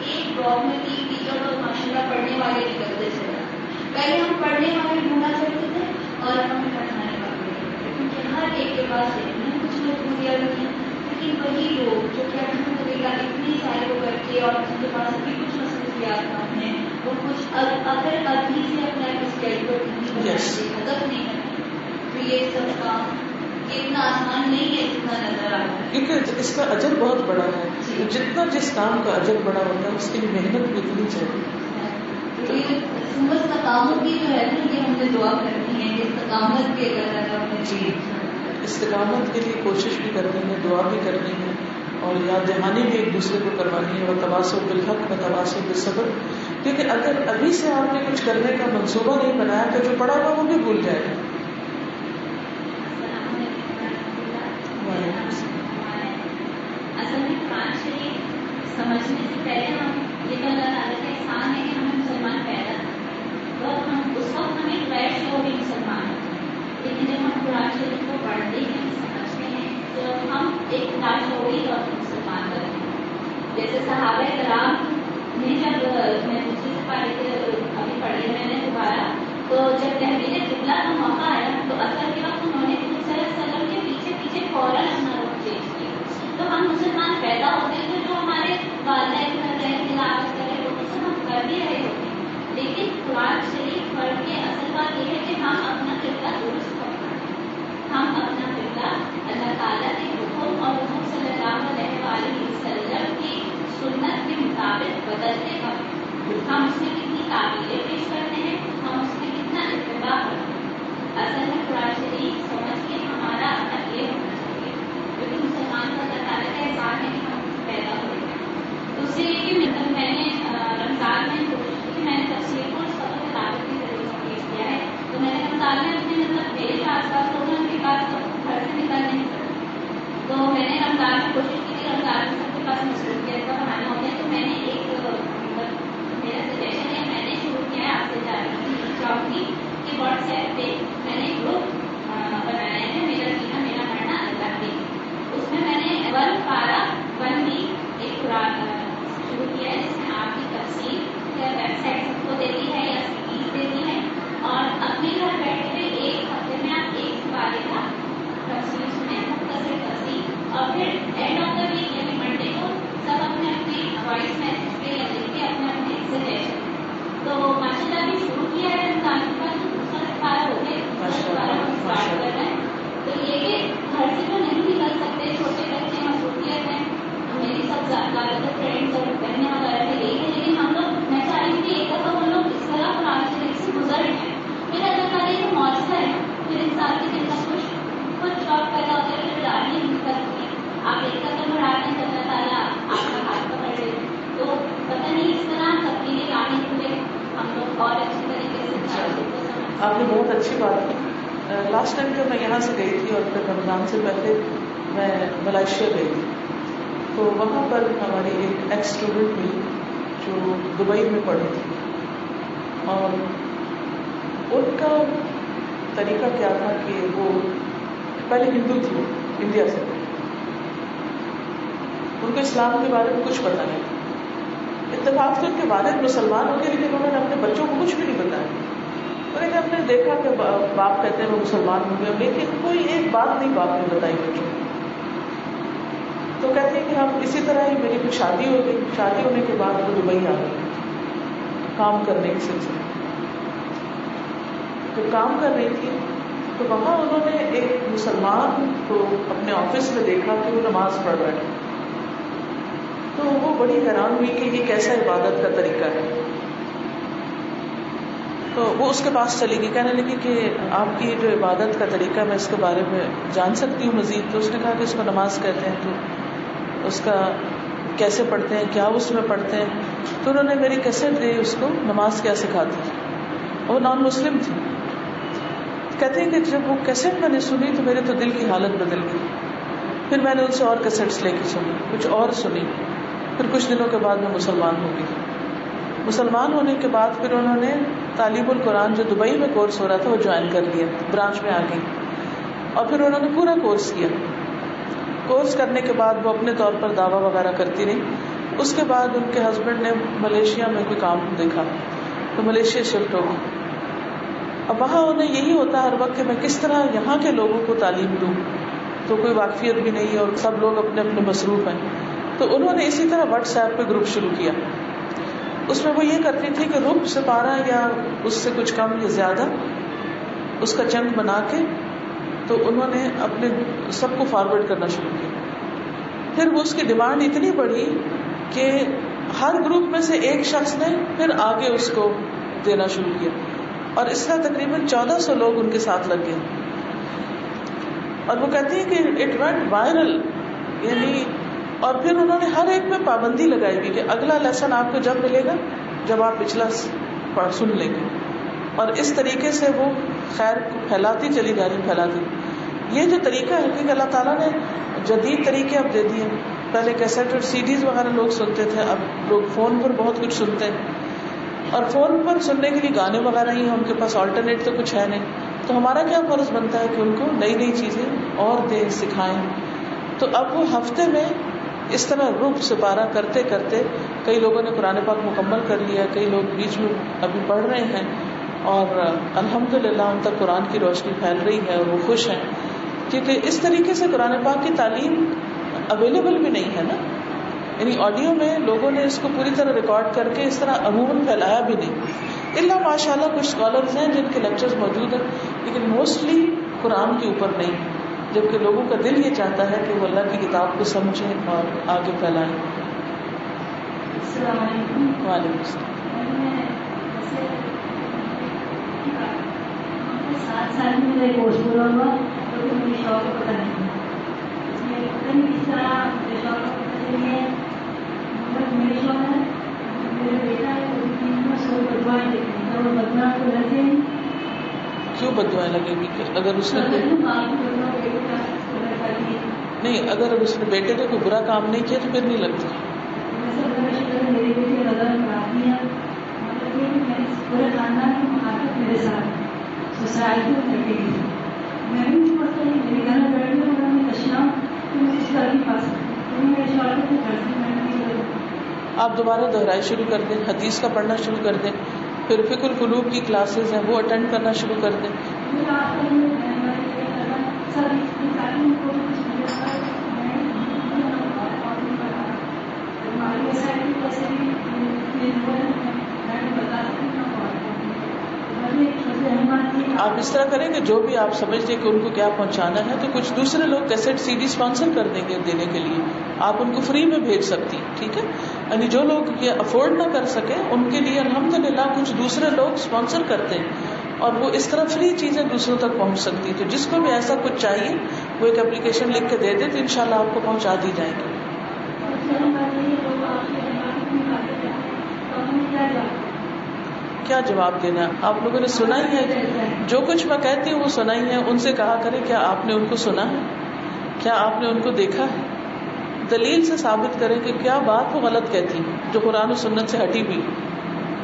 ایک بلاک میں 3 ٹیچر اور ماشاء اللہ پڑھنے والے نکلتے چلا. پہلے ہم پڑھنے والے ڈھونڈا کرتے تھے اور ہمیں پڑھانے والے، کیونکہ ہر ایک کے پاس کچھ مجبوریاں بھی ہیں. لیکن وہی لوگ جو کہ الحمدللہ اتنی سارے کو کر کے اور ان کے پاس بھی کچھ مصروفیات کم ہیں، وہ کچھ اگر ابھی سے اپنا اسکیڈول ہدف نہیں ہے تو یہ سب کام اتنا آسان نہیں ہے جتنا نظر آتا ہے. کیونکہ اس کا اجر بہت بڑا ہے. جتنا جس کام کا اجر بڑا ہوتا ہے اس کے لیے محنت بھی اتنی چاہیے. استقامت بھی جو ہے نا، یہ ہم نے دعا کرنی ہے کہ استقامت بھی اگر استقامت کے لیے کوشش بھی کرنی ہے، دعا بھی کرنی ہے، اور یاد دہانی بھی ایک دوسرے کو کروانی ہے، وتواصوا بالحق وتواصوا بالصبر. کیونکہ اگر ابھی سے آپ نے کچھ کرنے کا منصوبہ نہیں بنایا تو جو پڑا ہوا وہ بھی بھول جائے گا. اصل میں قرآن شریف سمجھنے سے پہلے ہم یہ تو اللہ تعالیٰ کا احسان ہے کہ ہمیں مسلمان پیدا تو ہم اس وقت ہمیں غیر شعوری مسلمان ہیں، لیکن جب ہم قرآن شریف کو پڑھتے ہیں سمجھتے ہیں تو ہم ایک لاشعوری طور پر مسلمان بنتے ہیں. جیسے صحابہ کرام نے جب میں دوسری سفارت ابھی پڑھی میں نے دوبارہ تو جب تحویل قبلہ کا موقع آیا تو اثر کے وقت انہوں نے صلی اللہ علیہ وسلم کے پیچھے پیچھے فوراً اپنا رخ چینج کیا. تو ہم مسلمان پیدا ہوتے ہیں جو ہمارے والدین کر رہے ہیں تلاوت کر رہے ہوتے ہیں ہم کر بھی رہے ہوتے ہیں، لیکن قرآن شریف پڑھ کے اصل بات یہ ہے کہ ہم اپنا قبلہ درست کرنا ہے. ہم اپنا قبلہ اللہ تعالیٰ کے حکم اور حکم صلی اللہ علیہ وسلم کی سنت کے مطابق بدلتے ہیں. ہم اس میں کتنی تعبیریں پیش کرتے ہیں، ہم اس میں کتنا اتباع کرتے ہیں. اصل میں قرآن شریف سمجھ کے ہمارا عمل یہ ہونا چاہیے کیونکہ مسلمان کو اللہ تعالیٰ کا احسان ہے کہ ہم پیدا ہوئے ہیں. دوسری یہ کہ میں نے رمضان میں کوشش کی، میں نے تفسیر کو سب تلاوت کے ذریعے سے پیش کیا ہے. تو میں نے رمضان میں اپنے میرے جو آس پاس لوگ ہیں ان کے پاس سب کو گھر سے نکل نہیں سکتے، تو میں نے رمضان میں کوشش کی کہ رمضان میں سب کے پاس مصروفیت کا بنانا ہوتا ہے. تو میں نے ایک میرا سجیشن ہے، میں نے شروع کیا ہے آپ سے جاننا چاہوں گی کہ واٹس ایپ پہ میں نے گروپ بنایا ہے میرا جینا میرا مرنا اللہ کے. اس میں نے 1 پارا 1 ویک ایک قرآن شروع کیا ہے جس میں آپ کی تفصیل یا ویب سائٹ سب کو دیتی ہے یا سیریز دیتی ہے، اور اپنے گھر بیٹھے ہوئے ایک ہفتے میں آپ ایک بارے کا تفصیل سنیں مختصر تفصیل، اور پھر اینڈ آف دا ویک یعنی منڈے کو سب اپنے اپنے وائس میسج پہ یا لکھ کے اپنے اپنے سجیشن. تو ماشاء اللہ بھی شروع کیا ہے رمضان کے بعد دوسرا سپارہ ہو گیا، دوسرا سپارہ ہم اسٹارٹ کر رہے ہیں. تو یہ کہ گھر سے تو نہیں نکل سکتے، چھوٹے بچے مصروفیت ہیں، میری سب زیادہ فرینڈس اور بہنیں وغیرہ بھی یہی ہے، لیکن ہم لوگ میں چاہ رہی تھی ایک دفعہ ہم لوگ اس طرح قرآن شریف سے گزر ہیں. پھر اللہ تعالیٰ یہ معجزہ ہے، پھر انسان کے دل میں کچھ شوق پیدا ہوتا ہے، پھر ڈالنے نہیں کرتی آپ ایک قدم بڑھاتے ہیں تو اللہ تعالیٰ آپ کا ہاتھ پکڑ لے. تو پتہ نہیں اس طرح تبدیلی لانے کے لیے ہم لوگ اور اچھی طریقے سے آپ نے بہت اچھی بات کی. لاسٹ ٹائم جب میں یہاں سے گئی تھی اور پھر رمضان سے پہلے میں ملائیشیا گئی تھی، تو وہاں پر ہماری ایک ایکس اسٹوڈنٹ ہوئی جو دبئی میں پڑھی تھی، اور ان کا طریقہ کیا تھا کہ وہ پہلے ہندو تھی، انڈیا سے، ان کو اسلام کے بارے میں کچھ پتہ نہیں. اتفاق سے ان کے والد مسلمان ہو گئے لیکن انہوں نے اپنے بچوں کو کچھ بھی نہیں بتایا. لیکن ہم نے دیکھا کہ باپ کہتے ہیں وہ مسلمان ہو گئے لیکن کوئی ایک بات نہیں باپ نے بتائی بچوں کو. تو کہتے ہیں کہ ہم اسی طرح ہی میری کچھ شادی ہو گئی، شادی ہونے کے بعد وہ دبئی آ گئی کام کرنے کے سلسلے. تو کام کر رہی تھی تو وہاں انہوں نے ایک مسلمان کو اپنے آفس میں دیکھا کہ وہ نماز پڑھ رہا ہے. تو وہ بڑی حیران ہوئی کہ یہ کیسا عبادت کا طریقہ ہے. تو وہ اس کے پاس چلی گئی، کہنے لگی کہ آپ کی جو عبادت کا طریقہ میں اس کے بارے میں جان سکتی ہوں مزید. تو اس نے کہا کہ اس کو نماز کہتے ہیں، تو اس کا کیسے پڑھتے ہیں، کیا اس میں پڑھتے ہیں. تو انہوں نے میری کیسٹ دی اس کو نماز کیا سکھاتی. وہ نان مسلم تھی. کہتے ہیں کہ جب وہ کیسٹ میں نے سنی تو میرے تو دل کی حالت بدل گئی. پھر میں نے ان سے اور کیسٹس لے کے سنی، کچھ اور سنی. پھر کچھ دنوں کے بعد میں مسلمان ہو گئی. مسلمان ہونے کے بعد پھر انہوں نے تعلیم القرآن جو دبئی میں کورس ہو رہا تھا وہ جوائن کر لیا، برانچ میں آ گئی، اور پھر انہوں نے پورا کورس کیا. کورس کرنے کے بعد وہ اپنے طور پر دعویٰ وغیرہ کرتی رہی. اس کے بعد ان کے ہسبینڈ نے ملیشیا میں کوئی کام دیکھا تو ملیشیا شفٹ ہو گئی. اب وہاں انہیں یہی ہوتا ہے ہر وقت کہ میں کس طرح یہاں کے لوگوں کو تعلیم دوں، تو کوئی واقفیت بھی نہیں ہے اور سب لوگ اپنے اپنے مصروف ہیں. تو انہوں نے اسی طرح واٹس ایپ پہ گروپ شروع کیا. اس میں وہ یہ کرتی تھی کہ رب سپارہ یا اس سے کچھ کم یا زیادہ اس کا چنک بنا کے تو انہوں نے اپنے سب کو فارورڈ کرنا شروع کیا. پھر وہ اس کی ڈیمانڈ اتنی بڑھی کہ ہر گروپ میں سے ایک شخص نے پھر آگے اس کو دینا شروع کیا، اور اس طرح تقریباً 1400 لوگ ان کے ساتھ لگ گئے. اور وہ کہتی ہے کہ اٹ وینٹ وائرل، یعنی اور پھر انہوں نے ہر ایک میں پابندی لگائی ہوئی کہ اگلا لیسن آپ کو جب ملے گا جب آپ پچھلا سن لیں گے، اور اس طریقے سے وہ خیر کو پھیلاتی چلی جا رہی. یہ جو طریقہ ہے کہ اللہ تعالیٰ نے جدید طریقے اب دے دیے. پہلے کیسٹ اور سی ڈیز وغیرہ لوگ سنتے تھے، اب لوگ فون پر بہت کچھ سنتے ہیں، اور فون پر سننے کے لیے گانے وغیرہ ہی ان کے پاس آلٹرنیٹ تو کچھ ہے نہیں. تو ہمارا کیا فرض بنتا ہے کہ ان کو نئی نئی چیزیں اور دیں، سکھائیں. تو اب وہ ہفتے میں اس طرح رب سپارہ کرتے کرتے کئی لوگوں نے قرآن پاک مکمل کر لیا، کئی لوگ بیچ میں ابھی پڑھ رہے ہیں، اور الحمدللہ ان تک قرآن کی روشنی پھیل رہی ہے اور وہ خوش ہیں. کیونکہ اس طریقے سے قرآن پاک کی تعلیم اویلیبل بھی نہیں ہے نا، یعنی آڈیو میں لوگوں نے اس کو پوری طرح ریکارڈ کر کے اس طرح عموماً پھیلایا بھی نہیں، الا ماشاء اللہ کچھ اسکالرز ہیں جن کے لیکچرز موجود ہیں، لیکن موسٹلی قرآن کے اوپر نہیں، جبکہ لوگوں کا دل یہ چاہتا ہے کہ وہ اللہ کی کتاب کو سمجھیں اور آگے پھیلائیں. السلام علیکم. وعلیکم السلام. 7 سال میں میرا کورس پورا ہوا تو مجھے شوق کا پتہ نہیں، پتہ نہیں کس طرح میرے شوق کا پتہ چلی ہے. میرے شوق ہے میرا بیٹا ہے وہ 3 میں سو بدوائیں دیتے ہیں، اور بدوا کو لگے کیوں بدوائیں لگے گی کہ اگر اس نے نہیں، اگر اس نے بیٹے نے کوئی برا کام نہیں کیا تو پھر نہیں لگتی. میری بیٹی نظر خرابی ہے، مطلب یہ کہ میں پورے خاندان کی محبت میرے ساتھ سوسائٹی میں لگے گی. میں بھی نہیں پڑھتا ہوں، میرے گھر میں بیٹھ کے انہوں نے کشنا تو مجھے اس طرح کی پاس میرے شوہر کو کرتی میں نہیں. آپ دوبارہ دہرائی شروع کر دیں، حدیث کا پڑھنا شروع کر دیں، پھر فقہ القلوب کی کلاسز ہیں وہ اٹینڈ کرنا شروع کر دیں. آپ اس طرح کریں کہ جو بھی آپ سمجھتے کہ ان کو کیا پہنچانا ہے تو کچھ دوسرے لوگ کیسٹ سی ڈی اسپانسر کر دیں گے دینے کے لیے، آپ ان کو فری میں بھیج سکتی. ٹھیک ہے، یعنی جو لوگ یہ افورڈ نہ کر سکے ان کے لیے الحمدللہ کچھ دوسرے لوگ اسپانسر کرتے ہیں اور وہ اس طرح فری چیزیں دوسروں تک پہنچ سکتی. تو جس کو بھی ایسا کچھ چاہیے وہ ایک اپلیکیشن لکھ کے دے دے تو انشاءاللہ آپ کو پہنچا دی جائے گی. کیا جواب دینا ہے؟ آپ لوگوں نے سنا ہی ہے، جو کچھ میں کہتی ہوں وہ سنا ہی ہے. ان سے کہا کریں کیا آپ نے ان کو سنا ہے، کیا آپ نے ان کو دیکھا ہے، دلیل سے ثابت کریں کہ کیا بات وہ غلط کہتی ہے جو قرآن و سنت سے ہٹی ہوئی.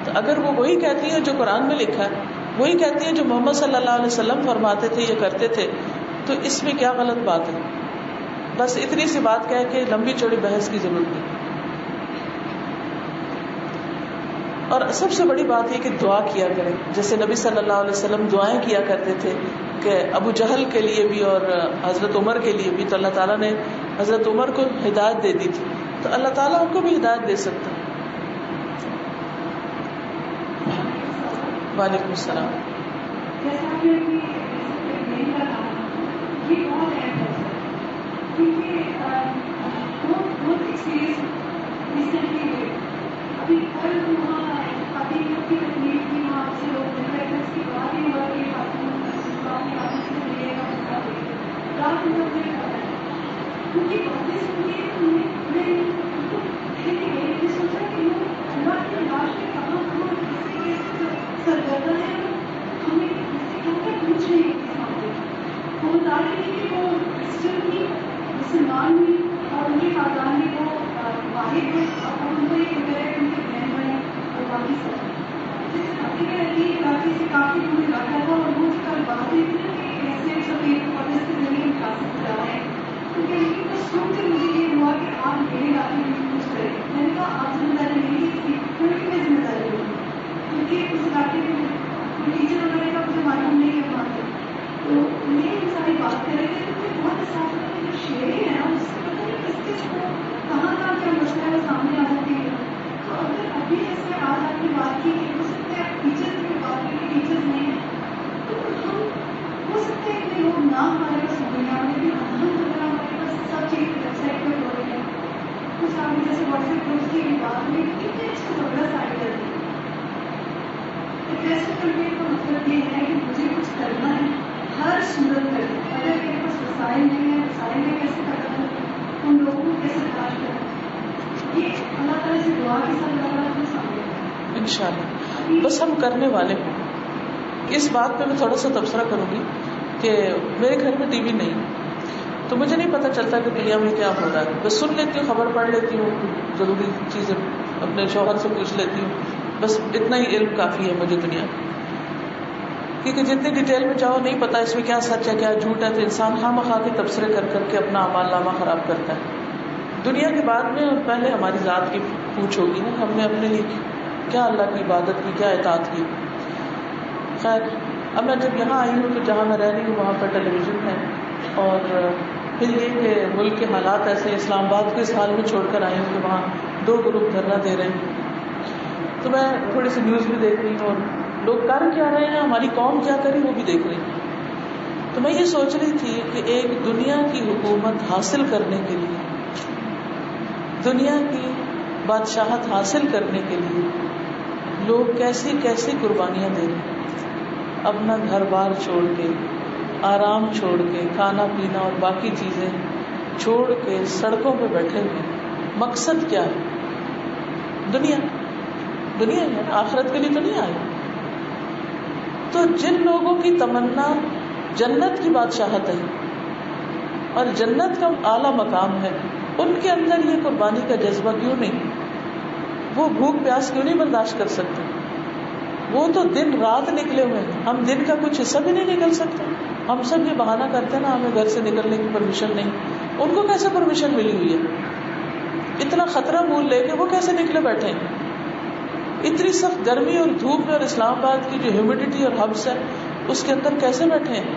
تو اگر وہ وہی کہتی ہے جو قرآن میں لکھا ہے، وہی کہتی ہے جو محمد صلی اللہ علیہ وسلم فرماتے تھے یا کرتے تھے، تو اس میں کیا غلط بات ہے. بس اتنی سی بات کہہ کے لمبی چوڑی بحث کی ضرورت نہیں. اور سب سے بڑی بات یہ کہ دعا کیا کریں، جیسے نبی صلی اللہ علیہ وسلم دعائیں کیا کرتے تھے کہ ابو جہل کے لیے بھی اور حضرت عمر کے لیے بھی. تو اللہ تعالیٰ نے حضرت عمر کو ہدایت دے دی تھی، تو اللہ تعالیٰ ان کو بھی ہدایت دے سکتا ہے. وعلیکم السلام. ابھی کل وہاں قبیلوں کی تکلیف تھی، وہاں سے لوگ مل رہے تھے، اس کی بات ہی ہوا کہ رات میں کیونکہ باتیں سن کے میں سوچا کہ وہ اللہ کی لاش میں کہاں کہاں کسی کے سرگردہ ہے، ہمیں کسی کو پوچھ نہیں اس معاملے وہ بتا رہی تھی کہ وہ کرسچن تھی، مسلمان ہوئی اور ان کے خاندان میں وہ واحد ہے اور ان کو ایک غیر ان کے بہن بھائی اور باقی سب جیسے کافی میں رہتی ہے علاقے سے کافی دور علاقہ تھا اور وہ کل بات ہوئی تھی کہ ایسے سبھی کالج کے ذریعے ہم کلاسز جا رہے ہیں. کیونکہ ان کی کچھ سن کے مجھے یہ ہوا کہ آپ میرے علاقے میں کچھ کریں. میں نے کہا آپ ذمہ داری نہیں کی کیونکہ میں ذمہ داری ہوگی کیونکہ اس علاقے میں ٹیچر وغیرہ کا مجھے معلوم نہیں ہے وہاں سے. تو انہیں ہم ساری بات کر رہے تھے تو مجھے بہت احساس ہوتا ہے جو شعری ہے نا اس سے پتہ نہیں کس کس کو کہاں کہاں کیا مسئلہ ہے سامنے آ جاتی ہے. تو اگر ابھی ایسے آج آپ نے بات کی کہ ہو سکتا ہے ٹیچرس کی بات کی کہ ٹیچرس نہیں ہیں تو ہم ہو سکتا ہے کہ لوگ نہ ہمارے پاس دنیا میں بھی الحمدللہ ہمارے پاس سب چیز ویب سائٹ پہ ہو رہی ہے. کچھ آپ نے جیسے واٹس ایپ گروپس کی بات ہوئی کتنے اچھا زبردست آئیڈیا ہے. ایسے کرنے کا مطلب یہ ہے کہ مجھے کچھ کرنا ہے ہر صورت میں. اگر میرے پاس وسائل بارے میں کیسے پتا کریں, ان لوگوں کو کیسے تلاش کریں, یہ اللہ تعالیٰ سے دعا کے ساتھ اللہ سامنے انشاءاللہ. بس ہم کرنے والے ہوں. اس بات پہ میں تھوڑا سا تبصرہ کروں گی کہ میرے گھر میں ٹی وی نہیں, تو مجھے نہیں پتا چلتا کہ دنیا میں کیا ہو رہا ہے. بس سن لیتی ہوں, خبر پڑھ لیتی ہوں, ضروری چیزیں اپنے شوہر سے پوچھ لیتی ہوں, بس اتنا ہی علم کافی ہے مجھے دنیا کا. کیونکہ جتنی ڈیٹیل میں چاہو نہیں پتا اس میں کیا سچ ہے کیا جھوٹ ہے, تو انسان خواہ مخواہ کے تبصرے کر کر کے اپنا اعمال نامہ خراب کرتا ہے. دنیا کے بعد میں اور پہلے ہماری ذات کی پوچھ ہوگی نا, ہم نے اپنے لیے کیا اللہ کی عبادت کی, کیا اطاعت کی. خیر, اب میں جب یہاں آئی ہوں تو جہاں میں رہ رہی ہوں وہاں پر ٹیلی ویژن ہے, اور پھر یہ کہ ملک کے حالات ایسے, اسلام آباد کو اس حال میں چھوڑ کر آئی ہوں کہ وہاں 2 گروپ دھرنا دے رہے ہیں. تو میں تھوڑی سی نیوز بھی دیکھ رہی ہوں, اور لوگ کر کیا رہے ہیں, ہماری قوم کیا کری وہ بھی دیکھ رہی ہوں. تو میں یہ سوچ رہی تھی کہ ایک دنیا کی حکومت حاصل کرنے کے لیے, دنیا کی بادشاہت حاصل کرنے کے لیے لوگ کیسی کیسی قربانیاں دے رہے ہیں. اپنا گھر بار چھوڑ کے, آرام چھوڑ کے, کھانا پینا اور باقی چیزیں چھوڑ کے سڑکوں پہ بیٹھے ہوئے. مقصد کیا ہے؟ دنیا ہے, آخرت کے لیے تو نہیں آئے. تو جن لوگوں کی تمنا جنت کی بادشاہت ہے اور جنت کا اعلیٰ مقام ہے, ان کے اندر یہ قربانی کا جذبہ کیوں نہیں؟ وہ بھوک پیاس کیوں نہیں برداشت کر سکتے؟ وہ تو دن رات نکلے ہوئے ہیں, ہم دن کا کچھ حصہ بھی نہیں نکل سکتے. ہم سب یہ بہانہ کرتے ہیں نا ہمیں گھر سے نکلنے کی پرمیشن نہیں. ان کو کیسے پرمیشن ملی ہوئی ہے؟ اتنا خطرہ مول لے کے وہ کیسے نکلے بیٹھے ہیں؟ اتنی سخت گرمی اور دھوپ میں, اور اسلام آباد کی جو ہیومیڈیٹی اور ہبس ہے اس کے اندر کیسے بیٹھے ہیں؟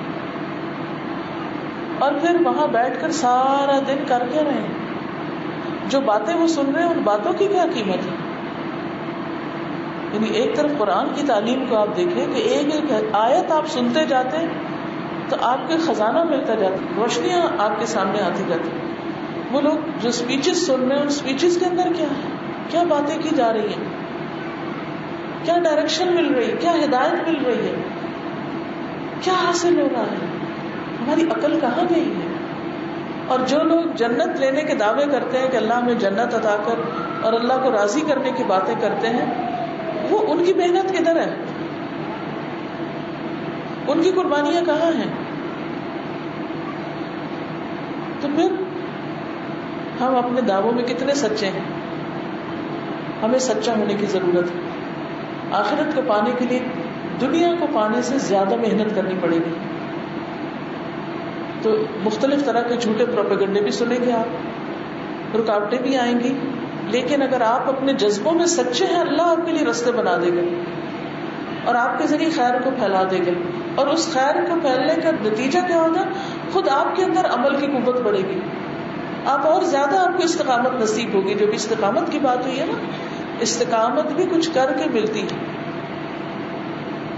اور پھر وہاں بیٹھ کر سارا دن کر کے رہے ہیں. جو باتیں وہ سن رہے ہیں ان باتوں کی کیا قیمت ہے؟ یعنی ایک طرف قرآن کی تعلیم کو آپ دیکھیں کہ ایک ایک آیت آپ سنتے جاتے تو آپ کے خزانہ ملتا جاتا, روشنیاں آپ کے سامنے آتی جاتی. وہ لوگ جو سپیچز سن رہے ہیں ان سپیچز کے اندر کیا ہے, کیا باتیں کی جا رہی ہیں, کیا ڈائریکشن مل رہی ہے, کیا ہدایت مل رہی ہے, کیا حاصل ہو رہا ہے, ہماری عقل کہاں گئی ہے؟ اور جو لوگ جنت لینے کے دعوے کرتے ہیں کہ اللہ ہمیں جنت عطا کر اور اللہ کو راضی کرنے کی باتیں کرتے ہیں, وہ ان کی محنت کدھر ہے؟ ان کی قربانیاں کہاں ہیں؟ تو پھر ہم اپنے دعووں میں کتنے سچے ہیں؟ ہمیں سچا ہونے کی ضرورت ہے. آخرت کو پانے کے لیے دنیا کو پانے سے زیادہ محنت کرنی پڑے گی. تو مختلف طرح کے جھوٹے پروپیگنڈے بھی سنیں گے آپ, رکاوٹیں بھی آئیں گی, لیکن اگر آپ اپنے جذبوں میں سچے ہیں اللہ آپ کے لیے راستے بنا دے گا اور آپ کے ذریعے خیر کو پھیلا دے گا. اور اس خیر کو پھیلنے کا نتیجہ کیا ہوگا؟ خود آپ کے اندر عمل کی قوت بڑھے گی, آپ اور زیادہ آپ کو استقامت نصیب ہوگی. جو بھی استقامت کی بات ہوئی ہے نا, استقامت بھی کچھ کر کے ملتی ہے.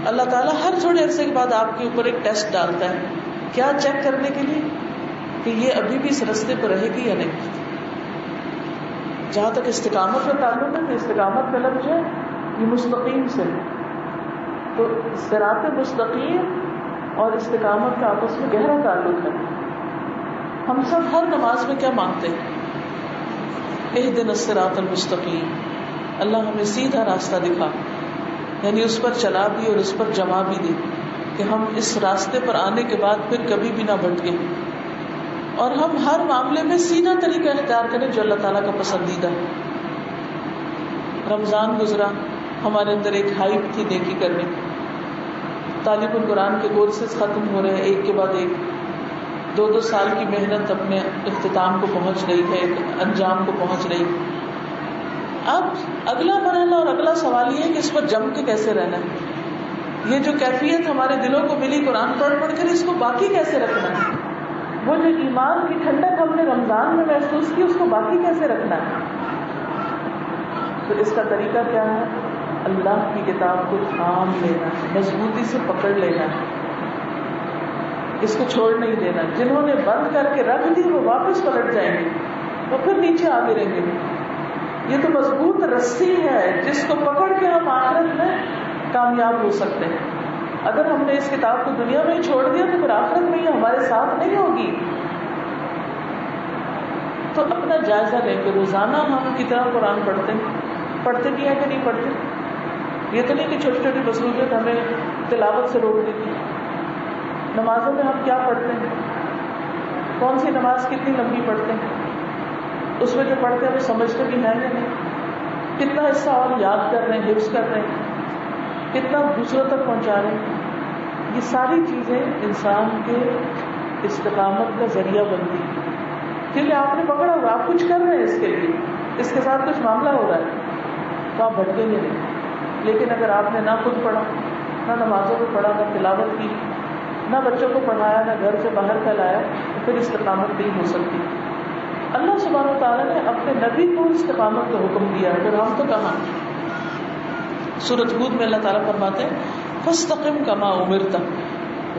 اللہ تعالیٰ ہر تھوڑے عرصے کے بعد آپ کے اوپر ایک ٹیسٹ ڈالتا ہے, کیا چیک کرنے کے لیے کہ یہ ابھی بھی اس رستے پر رہے گی یا نہیں. جہاں تک استقامت کا تعلق ہے, تو استقامت کا لفظ ہے یہ مستقیم سے, تو صراط مستقیم اور استقامت کا آپس میں گہرا تعلق ہے. ہم سب ہر نماز میں کیا مانگتے ہیں؟ اہدنا الصراط المستقیم, اللہ ہمیں سیدھا راستہ دکھا, یعنی اس پر چلا بھی اور اس پر جما بھی دے کہ ہم اس راستے پر آنے کے بعد پھر کبھی بھی نہ بھٹکیں, اور ہم ہر معاملے میں سیدھا طریقہ اختیار کریں جو اللہ تعالیٰ کا پسندیدہ ہے. رمضان گزرا, ہمارے اندر ایک ہائپ تھی نیکی کرنے کی, طالب القرآن کے کورسز ختم ہو رہے ہیں ایک کے بعد ایک, 2 سال کی محنت اپنے اختتام کو پہنچ رہی ہے, ایک انجام کو پہنچ رہی ہے. اب اگلا مرحلہ اور اگلا سوال یہ ہے کہ اس پر جم کے کیسے رہنا ہے. یہ جو کیفیت ہمارے دلوں کو ملی قرآن پڑھ پڑھ کر, اس کو باقی کیسے رکھنا ہے؟ وہ جو ایمان کی ٹھنڈک ہم نے رمضان میں محسوس کی, اس کو باقی کیسے رکھنا ہے؟ تو اس کا طریقہ کیا ہے؟ اللہ کی کتاب کو تھام لینا, مضبوطی سے پکڑ لینا, اس کو چھوڑ نہیں دینا. جنہوں نے بند کر کے رکھ دی وہ واپس پلٹ جائیں گے, وہ پھر نیچے آ گریں گے. یہ تو مضبوط رسی ہے جس کو پکڑ کے ہم آخرت میں کامیاب ہو سکتے ہیں. اگر ہم نے اس کتاب کو دنیا میں ہی چھوڑ دیا تو پھر آخرت میں یہ ہمارے ساتھ نہیں ہوگی. تو اپنا جائزہ لیں کہ روزانہ ہم کتنا قرآن پڑھتے بھی ہیں کہ نہیں پڑھتے. یہ تو نہیں کہ چھوٹی چھوٹی مصروفیت ہمیں تلاوت سے روک دیتی. نمازوں میں ہم کیا پڑھتے ہیں, کون سی نماز کتنی لمبی پڑھتے ہیں, اس میں جو پڑھتے ہیں وہ سمجھتے بھی ہیں یا نہیں, کتنا حصہ اور یاد کر رہے ہیں, حفظ کر رہے ہیں, کتنا دوسروں تک پہنچا رہے ہیں. یہ ساری چیزیں انسان کے استقامت کا ذریعہ بنتی ہے, کیونکہ آپ نے پکڑا ہوا, آپ کچھ کر رہے ہیں اس کے لیے, اس کے ساتھ کچھ معاملہ ہو رہا ہے, تو آپ بھٹکیں گے نہیں. لیکن اگر آپ نے نہ خود پڑھا, نہ نمازوں میں پڑھا, نہ تلاوت کی, نہ بچوں کو پڑھایا, نہ گھر سے باہر پھیلایا, تو پھر استقامت نہیں ہو سکتی. اللہ سبحانہ و تعالیٰ نے اپنے نبی کو استقامت کا حکم دیا ہے, پھر ہم تو کہاں. سورۃ ہود میں اللہ تعالیٰ فرماتے ہیں فاستقم کما امرت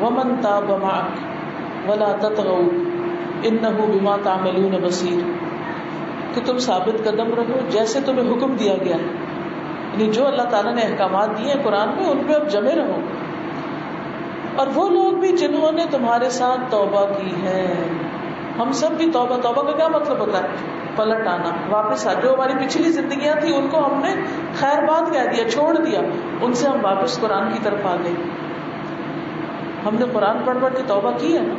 ومن تاب معک ولا تطغوا انہ بما تعملون بصیر, کہ تم ثابت قدم رہو جیسے تمہیں حکم دیا گیا ہے. یعنی جو اللہ تعالیٰ نے احکامات دیے ہیں قرآن میں, ان پہ اب جمے رہو. اور وہ لوگ بھی جنہوں نے تمہارے ساتھ توبہ کی ہے. ہم سب بھی توبہ کا کیا مطلب ہوتا ہے؟ پلٹ آنا, واپس آ. جو ہماری پچھلی زندگیاں تھیں ان کو ہم نے خیر بات کہہ دیا, چھوڑ دیا, ان سے ہم واپس قرآن کی طرف آ گئے. ہم نے قرآن پڑھ کے توبہ کی ہے نا,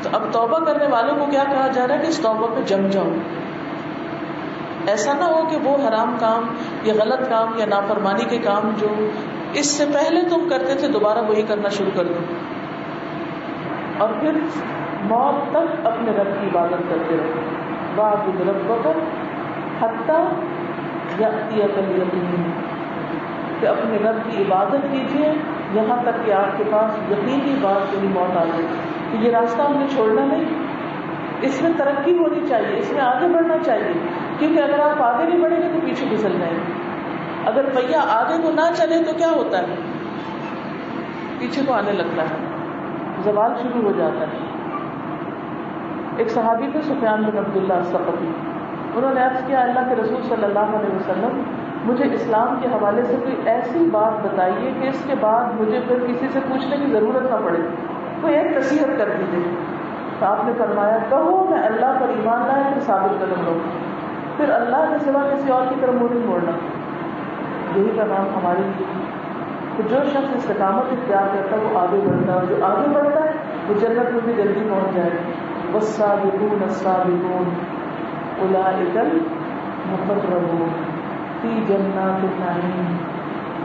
تو اب توبہ کرنے والوں کو کیا کہا جا رہا ہے کہ اس توبہ پہ جم جاؤ. ایسا نہ ہو کہ وہ حرام کام یا غلط کام یا نافرمانی کے کام جو اس سے پہلے تم کرتے تھے دوبارہ وہی کرنا شروع کر دو, اور پھر موت تک اپنے رب کی عبادت کرتے رہو. وَاعْبُدْ رَبَّكَ حَتَّى يَأْتِيَكَ الْيَقِينُ, کہ اپنے رب کی عبادت کیجیے یہاں تک کہ آپ کے پاس یقینی بات یعنی موت آ جائے. کہ یہ راستہ ہم نے چھوڑنا نہیں, اس میں ترقی ہونی چاہیے, اس میں آگے بڑھنا چاہیے, کیونکہ اگر آپ آگے نہیں بڑھیں گے تو پیچھے پھسل جائیں گے. اگر پہیا آگے کو نہ چلے تو کیا ہوتا ہے؟ پیچھے کو آنے لگتا ہے, زوال شروع ہو جاتا ہے. ایک صحابی تھے سفیان بن عبداللہ الثقفی, انہوں نے عرض کیا اللہ کے رسول صلی اللہ علیہ وسلم مجھے اسلام کے حوالے سے کوئی ایسی بات بتائیے کہ اس کے بعد مجھے پھر کسی سے پوچھنے کی ضرورت نہ پڑے, کوئی ایک نصیحت کر دیجیے. تو آپ نے فرمایا کہو میں اللہ پر ایمان لائے پھر ثابت قدم رہو, پھر اللہ کے سوا کسی اور کی طرف منہ نہیں موڑنا. یہی کا نام ہمارے لیے کہ جو شخص استقامت اختیار کرتا ہے وہ آگے بڑھتا ہے, اور جو آگے بڑھتا ہے وہ جنت میں بھی جلدی پہنچ جائے گا. والسابقون السابقون اولئک المقربون فی جنات النعیم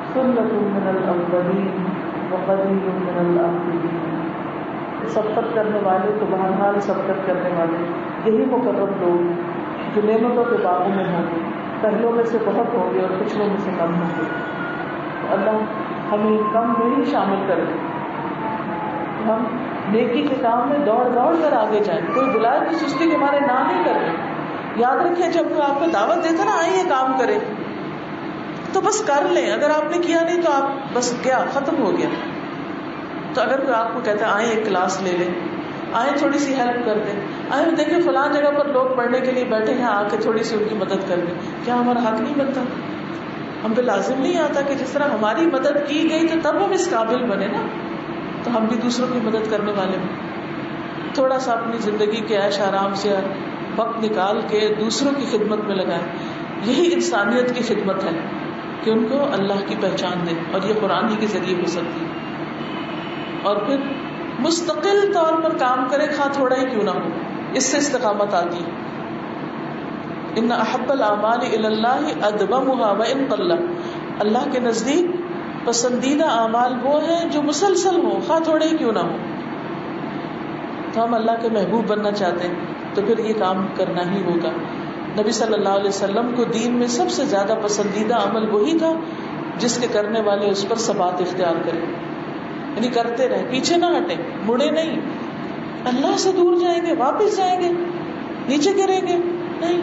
ثلۃ من الاولین وقلیل من الآخرین. سبقت کرنے والے تو بہرحال سبقت کرنے والے یہی مقرب لوگ جو نعمتوں کے باغوں میں ہوں گے, پہلوں میں سے بہت ہوں گے اور پچھلوں میں سے کم ہوں گے. تو اللہ ہمیں کم میں ہی شامل کر دے, ہم نیکی کے کام میں دوڑ کر آگے جائیں. کوئی بلائے تو سستی کے ہمارے نام نہیں کر رہے. یاد رکھیں جب کوئی آپ کو دعوت دیتا نا آئیے کام کرے تو بس کر لیں, اگر آپ نے کیا نہیں تو آپ بس گیا, ختم ہو گیا. تو اگر کوئی آپ کو کہتا ہے آئیں ایک کلاس لے لیں, آئیں تھوڑی سی ہیلپ کر دیں, آئیں دیکھیں فلاں جگہ پر لوگ پڑھنے کے لیے بیٹھے ہیں, آ کے تھوڑی سی ان کی مدد کر دیں, کیا ہمارا حق نہیں بنتا؟ ہم پہ لازم نہیں آتا کہ جس طرح ہماری مدد کی گئی تو تب ہم اس قابل بنے نا, تو ہم بھی دوسروں کی مدد کرنے والے ہیں. تھوڑا سا اپنی زندگی کے عیش آرام سے وقت نکال کے دوسروں کی خدمت میں لگائیں. یہی انسانیت کی خدمت ہے کہ ان کو اللہ کی پہچان دیں, اور یہ قرآن ہی کے ذریعے ہو سکتی ہے. اور پھر مستقل طور پر کام کرے, خواہ تھوڑا ہی کیوں نہ ہو, اس سے استقامت آتی ہے. ان احب الاعمال الی اللہ ادومها وان قل, اللہ کے نزدیک پسندیدہ اعمال وہ ہیں جو مسلسل ہوں, خواہ تھوڑے ہی کیوں نہ ہو. تو ہم اللہ کے محبوب بننا چاہتے ہیں تو پھر یہ کام کرنا ہی ہوگا. نبی صلی اللہ علیہ وسلم کو دین میں سب سے زیادہ پسندیدہ عمل وہی تھا جس کے کرنے والے اس پر ثبات اختیار کریں, یعنی کرتے رہے, پیچھے نہ ہٹیں, مڑے نہیں. اللہ سے دور جائیں گے, واپس جائیں گے, نیچے گریں گے نہیں.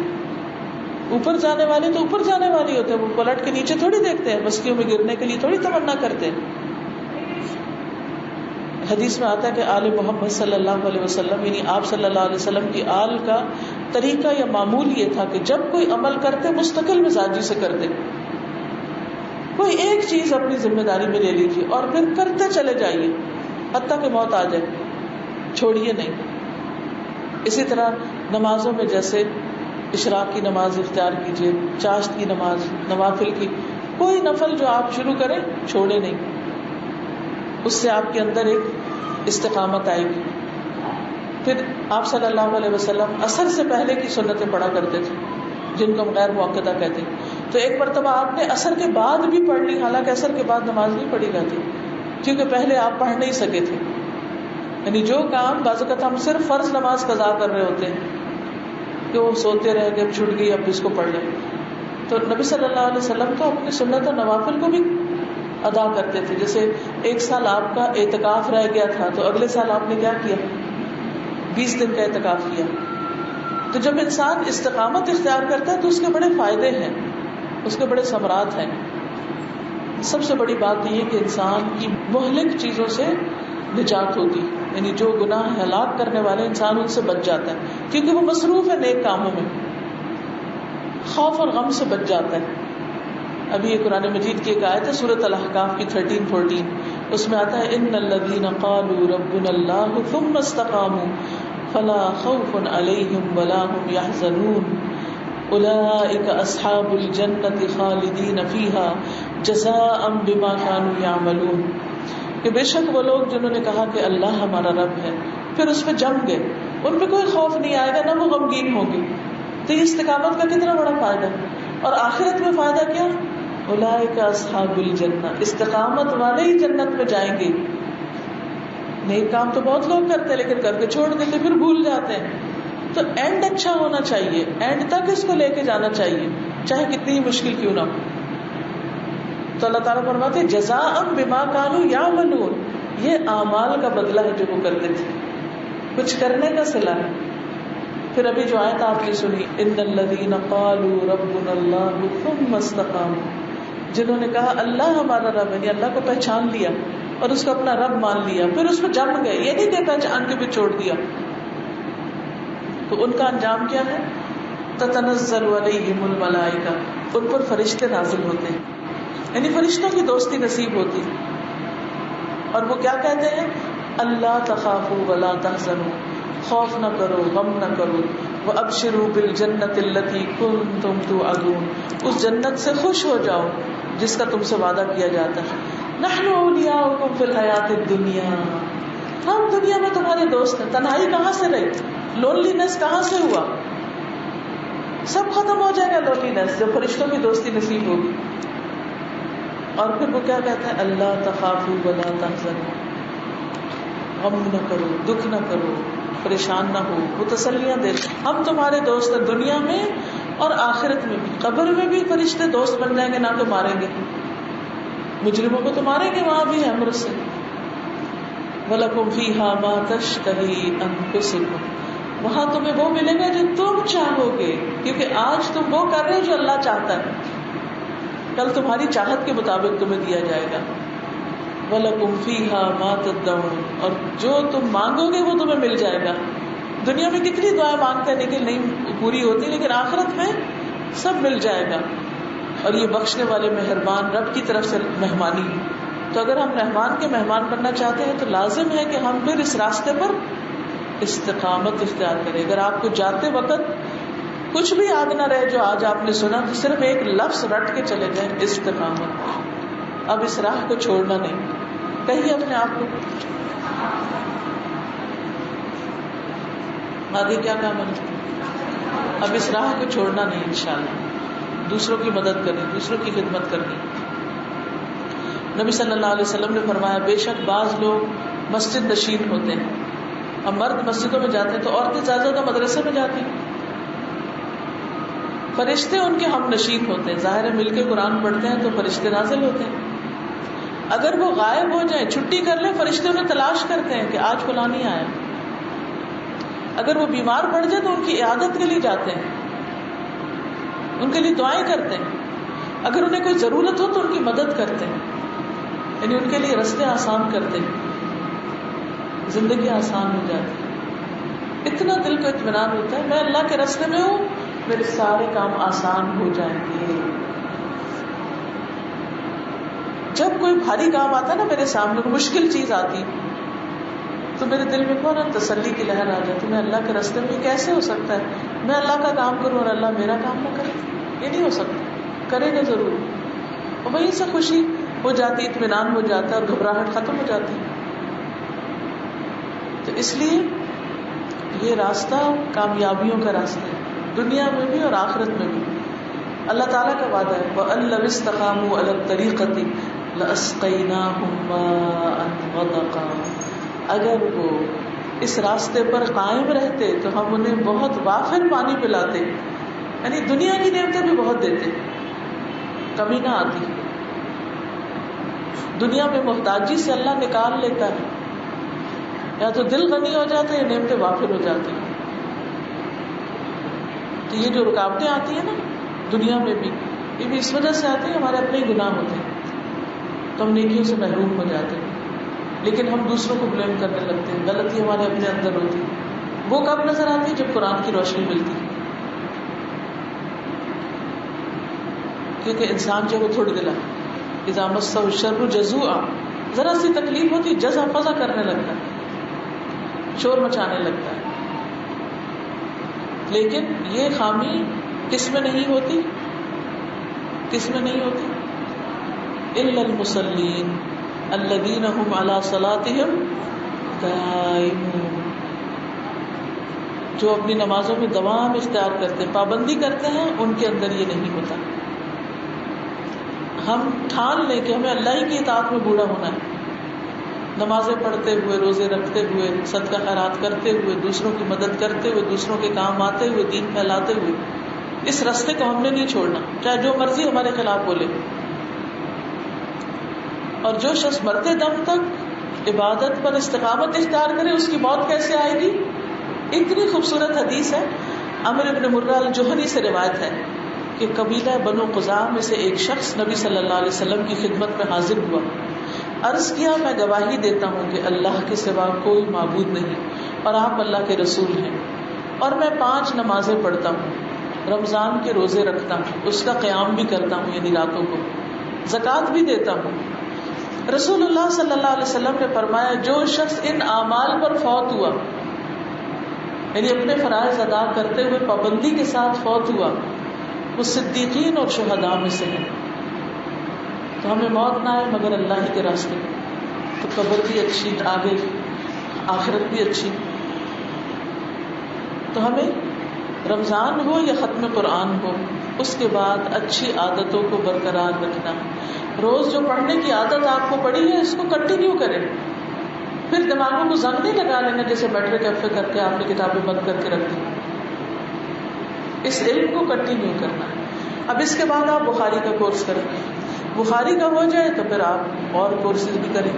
اوپر جانے والے تو اوپر جانے والے ہوتے ہیں, وہ پلٹ کے نیچے تھوڑی دیکھتے ہیں, بستیوں میں گرنے کے لیے تھوڑی تمنا کرتے ہیں. حدیث میں آتا ہے کہ آل محمد صلی اللہ علیہ وسلم یعنی آپ صلی اللہ علیہ وسلم کی آل کا طریقہ یا معمول یہ تھا کہ جب کوئی عمل کرتے مستقل مزاجی سے کرتے. کوئی ایک چیز اپنی ذمہ داری میں لے لیجیے اور پھر کرتے چلے جائیے حتیٰ کہ موت آ جائے, چھوڑیے نہیں. اسی طرح نمازوں میں جیسے اشراق کی نماز اختیار کیجیے، چاشت کی نماز، نوافل کی، کوئی نفل جو آپ شروع کریں چھوڑے نہیں، اس سے آپ کے اندر ایک استقامت آئے گی. پھر آپ صلی اللہ علیہ وسلم عصر سے پہلے کی سنتیں پڑھا کرتے تھے جن کو ہم غیر موقعہ کہتے ہیں. تو ایک مرتبہ آپ نے عصر کے بعد بھی پڑھ لی، حالانکہ عصر کے بعد نماز نہیں پڑھی جاتی کیونکہ پہلے آپ پڑھ نہیں سکے تھے. یعنی جو کام بعض اوقات ہم صرف فرض نماز قضا کر رہے ہوتے ہیں کہ وہ سوتے رہ گئے، چھوٹ گئی، اب اس کو پڑھ لیں. تو نبی صلی اللہ علیہ وسلم تو اپنی سنت اور نوافل کو بھی ادا کرتے تھے. جیسے ایک سال آپ کا اعتکاف رہ گیا تھا تو اگلے سال آپ نے کیا کیا؟ 20 دن کا اعتکاف کیا. تو جب انسان استقامت اختیار کرتا ہے تو اس کے بڑے فائدے ہیں، اس کے بڑے ثمرات ہیں. سب سے بڑی بات یہ ہے کہ انسان کی مہلک چیزوں سے نجات ہوتی، یعنی جو گناہ ہلاک کرنے والے انسان ان سے بچ جاتا ہے کیونکہ وہ مصروف ہے نیک کاموں میں، خوف اور غم سے بچ جاتا ہے. ابھی یہ قرآن مجید کی ایک آیت ہے سورۃ الاحقاف کی 13-14، اس میں آتا ہے ان الذین قالوا ربنا اللہ ثم استقاموا فلا خوف علیہم ولا هم يحزنون اولئک اصحاب الجنۃ خالدین فیہا جزاء بما كانوا يعملون. کہ بے شک وہ لوگ جنہوں نے کہا کہ اللہ ہمارا رب ہے پھر اس پہ جم گئے، ان پہ کوئی خوف نہیں آئے گا، نہ وہ غمگین ہوں گے. تو یہ استقامت کا کتنا بڑا فائدہ ہے. اور آخرت میں فائدہ کیا؟ اولئک اصحاب الجنہ، استقامت والے ہی جنت میں جائیں گے. نیک کام تو بہت لوگ کرتے ہیں لیکن کر کے چھوڑ دیتے، پھر بھول جاتے ہیں. تو اینڈ اچھا ہونا چاہیے، اینڈ تک اس کو لے کے جانا چاہیے چاہے کتنی ہی مشکل کیوں نہ ہو. تو اللہ تعالیٰ فرماتے جزاء بما كانوا يعملون، یہ اعمال کا بدلہ ہے جو وہ کرتے تھے، کچھ کرنے کا صلہ ہے. پھر ابھی جو آیت آپ نے سنی ان الذین قالوا ربنا اللہ ثم استقاموا، جنہوں نے کہا اللہ ہمارا رب ہے، یعنی اللہ کو پہچان لیا اور اس کو اپنا رب مان لیا، پھر اس پہ جم گئے، یہ نہیں کہ پہچان کے بھی چھوڑ دیا. تو ان کا انجام کیا ہے؟ تتنزل علیہم الملائکہ، ان پر فرشتے نازل ہوتے ہیں، یعنی فرشتوں کی دوستی نصیب ہوتی. اور وہ کیا کہتے ہیں؟ اللہ تخافوا ولا تحزنوا، خوف نہ کرو، غم نہ کرو، وابشروا بالجنۃ التي كنتم توعدون، اس جنت سے خوش ہو جاؤ جس کا تم سے وعدہ کیا جاتا ہے. نحن اولیاؤکم فی الحیات الدنیا، ہم دنیا میں تمہارے دوست ہیں. تنہائی کہاں سے رہی؟ لونلینس کہاں سے ہوا؟ سب ختم ہو جائے گا لونلینس جب فرشتوں کی دوستی نصیب ہوگی. اور پھر وہ کیا کہتا ہے؟ اللہ تخافوا ولا تحزنوا، غم نہ کرو، دکھ نہ کرو، پریشان نہ ہو. وہ تسلیاں دیتے ہم تمہارے دوست ہیں دنیا میں اور آخرت میں بھی. قبر میں بھی فرشتے دوست بن جائیں گے، نہ تو ماریں گے، مجرموں کو تو ماریں گے وہاں بھی ہم سے. وَلَكُمْ فِيهَا مَا تَشْتَهِي أَنفُسُكُمْ، وہاں تمہیں وہ ملے گا جو تم چاہو گے، کیونکہ آج تم وہ کر رہے ہو جو اللہ چاہتا ہے، کل تمہاری چاہت کے مطابق تمہیں دیا جائے گا. وَلَكُمْ فِيهَا مَا تَدَّعُونَ، اور جو تم مانگو گے وہ تمہیں مل جائے گا. دنیا میں کتنی دعائیں مانگتے ہیں لیکن نہیں پوری ہوتی، لیکن آخرت میں سب مل جائے گا. اور یہ بخشنے والے مہربان رب کی طرف سے مہمانی. تو اگر ہم رحمان کے مہمان بننا چاہتے ہیں تو لازم ہے کہ ہم پھر اس راستے پر استقامت اختیار کریں. اگر آپ کو جاتے وقت کچھ بھی یاد نہ رہے جو آج آپ نے سنا تو صرف ایک لفظ رٹ کے چلے جائیں، استقامت. اب اس راہ کو چھوڑنا نہیں. کہیے اپنے آپ کو آگے کیا کام ہے؟ اب اس راہ کو چھوڑنا نہیں. انشاءاللہ دوسروں کی مدد کرنی، دوسروں کی خدمت کرنی. نبی صلی اللہ علیہ وسلم نے فرمایا بے شک بعض لوگ مسجد نشین ہوتے ہیں. اب مرد مسجدوں میں جاتے ہیں تو عورتیں زیادہ مدرسے میں جاتی ہیں. فرشتے ان کے ہم نشین ہوتے ہیں، ظاہر ہے مل کے قرآن پڑھتے ہیں تو فرشتے نازل ہوتے ہیں. اگر وہ غائب ہو جائیں، چھٹی کر لیں، فرشتے انہیں تلاش کرتے ہیں کہ آج فلاں نہیں آیا. اگر وہ بیمار پڑ جائے تو ان کی عیادت کے لیے جاتے ہیں، ان کے لیے دعائیں کرتے ہیں. اگر انہیں کوئی ضرورت ہو تو ان کی مدد کرتے ہیں، یعنی ان کے لیے راستے آسان کرتے ہیں، زندگی آسان ہو جاتی ہے. اتنا دل کو اطمینان ہوتا ہے میں اللہ کے راستے میں ہوں، میرے سارے کام آسان ہو جائیں گے. جب کوئی بھاری کام آتا ہے نا میرے سامنے، کوئی مشکل چیز آتی تو میرے دل میں فوراً تسلی کی لہر آ جاتی، میں اللہ کے راستے میں کیسے ہو سکتا ہے میں اللہ کا کام کروں اور اللہ میرا کام نہ کرے؟ یہ نہیں ہو سکتا، کرے گا ضرور. اور وہیں سے خوشی ہو جاتی، اطمینان ہو جاتا ہے اور گھبراہٹ ختم ہو جاتی ہے. تو اس لیے یہ راستہ کامیابیوں کا راستہ ہے، دنیا میں بھی اور آخرت میں بھی. اللہ تعالیٰ کا وعدہ ہے وَأَن لَوِ اسْتَقَامُوا عَلَى الطَّرِيقَةِ لَأَسْقَيْنَاهُم مَّاءً غَدَقًا، اگر وہ اس راستے پر قائم رہتے تو ہم انہیں بہت وافر پانی پلاتے. یعنی دنیا کی نعمتیں بھی بہت دیتے، کمی نہ آتی. دنیا میں محتاجی سے اللہ نکال لیتا ہے، یا تو دل غنی ہو جاتا ہے یا نعمتیں وافر ہو جاتی ہیں. تو یہ جو رکاوٹیں آتی ہیں نا دنیا میں بھی، یہ بھی اس وجہ سے آتی ہیں ہمارے اپنے گناہ ہوتے ہیں تو ہم نیکیوں سے محروم ہو جاتے ہیں. لیکن ہم دوسروں کو بلیم کرنے لگتے ہیں، غلطی ہمارے اپنے اندر ہوتی ہے. وہ کب نظر آتی ہے؟ جب قرآن کی روشنی ملتی ہے. کیونکہ انسان جو وہ تھوڑی دلا اذا مسہ الشر جزوعا، ذرا سی تکلیف ہوتی جزا فضا کرنے لگتا ہے، شور مچانے لگتا ہے. لیکن یہ خامی کس میں نہیں ہوتی؟ کس میں نہیں ہوتی؟ الا المصلین الذین هم علی صلاتهم دائمون، جو اپنی نمازوں میں دوام اختیار کرتے ہیں، پابندی کرتے ہیں، ان کے اندر یہ نہیں ہوتا. ہم ٹھان لیں کہ ہمیں اللہ ہی کی اطاعت میں بوڑھا ہونا ہے، نمازیں پڑھتے ہوئے، روزے رکھتے ہوئے، صدقہ خیرات کرتے ہوئے، دوسروں کی مدد کرتے ہوئے، دوسروں کے کام آتے ہوئے، دین پھیلاتے ہوئے، اس راستے کو ہم نے نہیں چھوڑنا، چاہے جو مرضی ہمارے خلاف بولے. اور جو شخص مرتے دم تک عبادت پر استقامت اختیار کرے، اس کی موت کیسے آئے گی؟ اتنی خوبصورت حدیث ہے، عمرو بن مرہ الجہنی سے روایت ہے کہ قبیلہ بنو قزاع میں سے ایک شخص نبی صلی اللہ علیہ وسلم کی خدمت میں حاضر ہوا. عرض کیا میں گواہی دیتا ہوں کہ اللہ کے سوا کوئی معبود نہیں اور آپ اللہ کے رسول ہیں، اور میں 5 نمازیں پڑھتا ہوں، رمضان کے روزے رکھتا ہوں، اس کا قیام بھی کرتا ہوں یعنی راتوں کو، زکوٰۃ بھی دیتا ہوں. رسول اللہ صلی اللہ علیہ وسلم نے فرمایا جو شخص ان اعمال پر فوت ہوا، یعنی اپنے فرائض ادا کرتے ہوئے پابندی کے ساتھ فوت ہوا، وہ صدیقین اور شہداء میں سے ہے. تو ہمیں موت نہ آئے مگر اللہ ہی کے راستے میں، تو قبر بھی اچھی، آگے آخرت بھی اچھی. تو ہمیں رمضان ہو یا ختم قرآن ہو، اس کے بعد اچھی عادتوں کو برقرار رکھنا. روز جو پڑھنے کی عادت آپ کو پڑی ہے اس کو کنٹینیو کریں، پھر دماغوں کو زنگ نہیں لگا لینا جیسے میٹرک ایف کر کے آپ نے کتابیں بند کر کے رکھ دی. اس علم کو کنٹینیو کرنا ہے. اب اس کے بعد آپ بخاری کا کورس کریں، بخاری کا ہو جائے تو پھر آپ اور کورسز بھی کریں.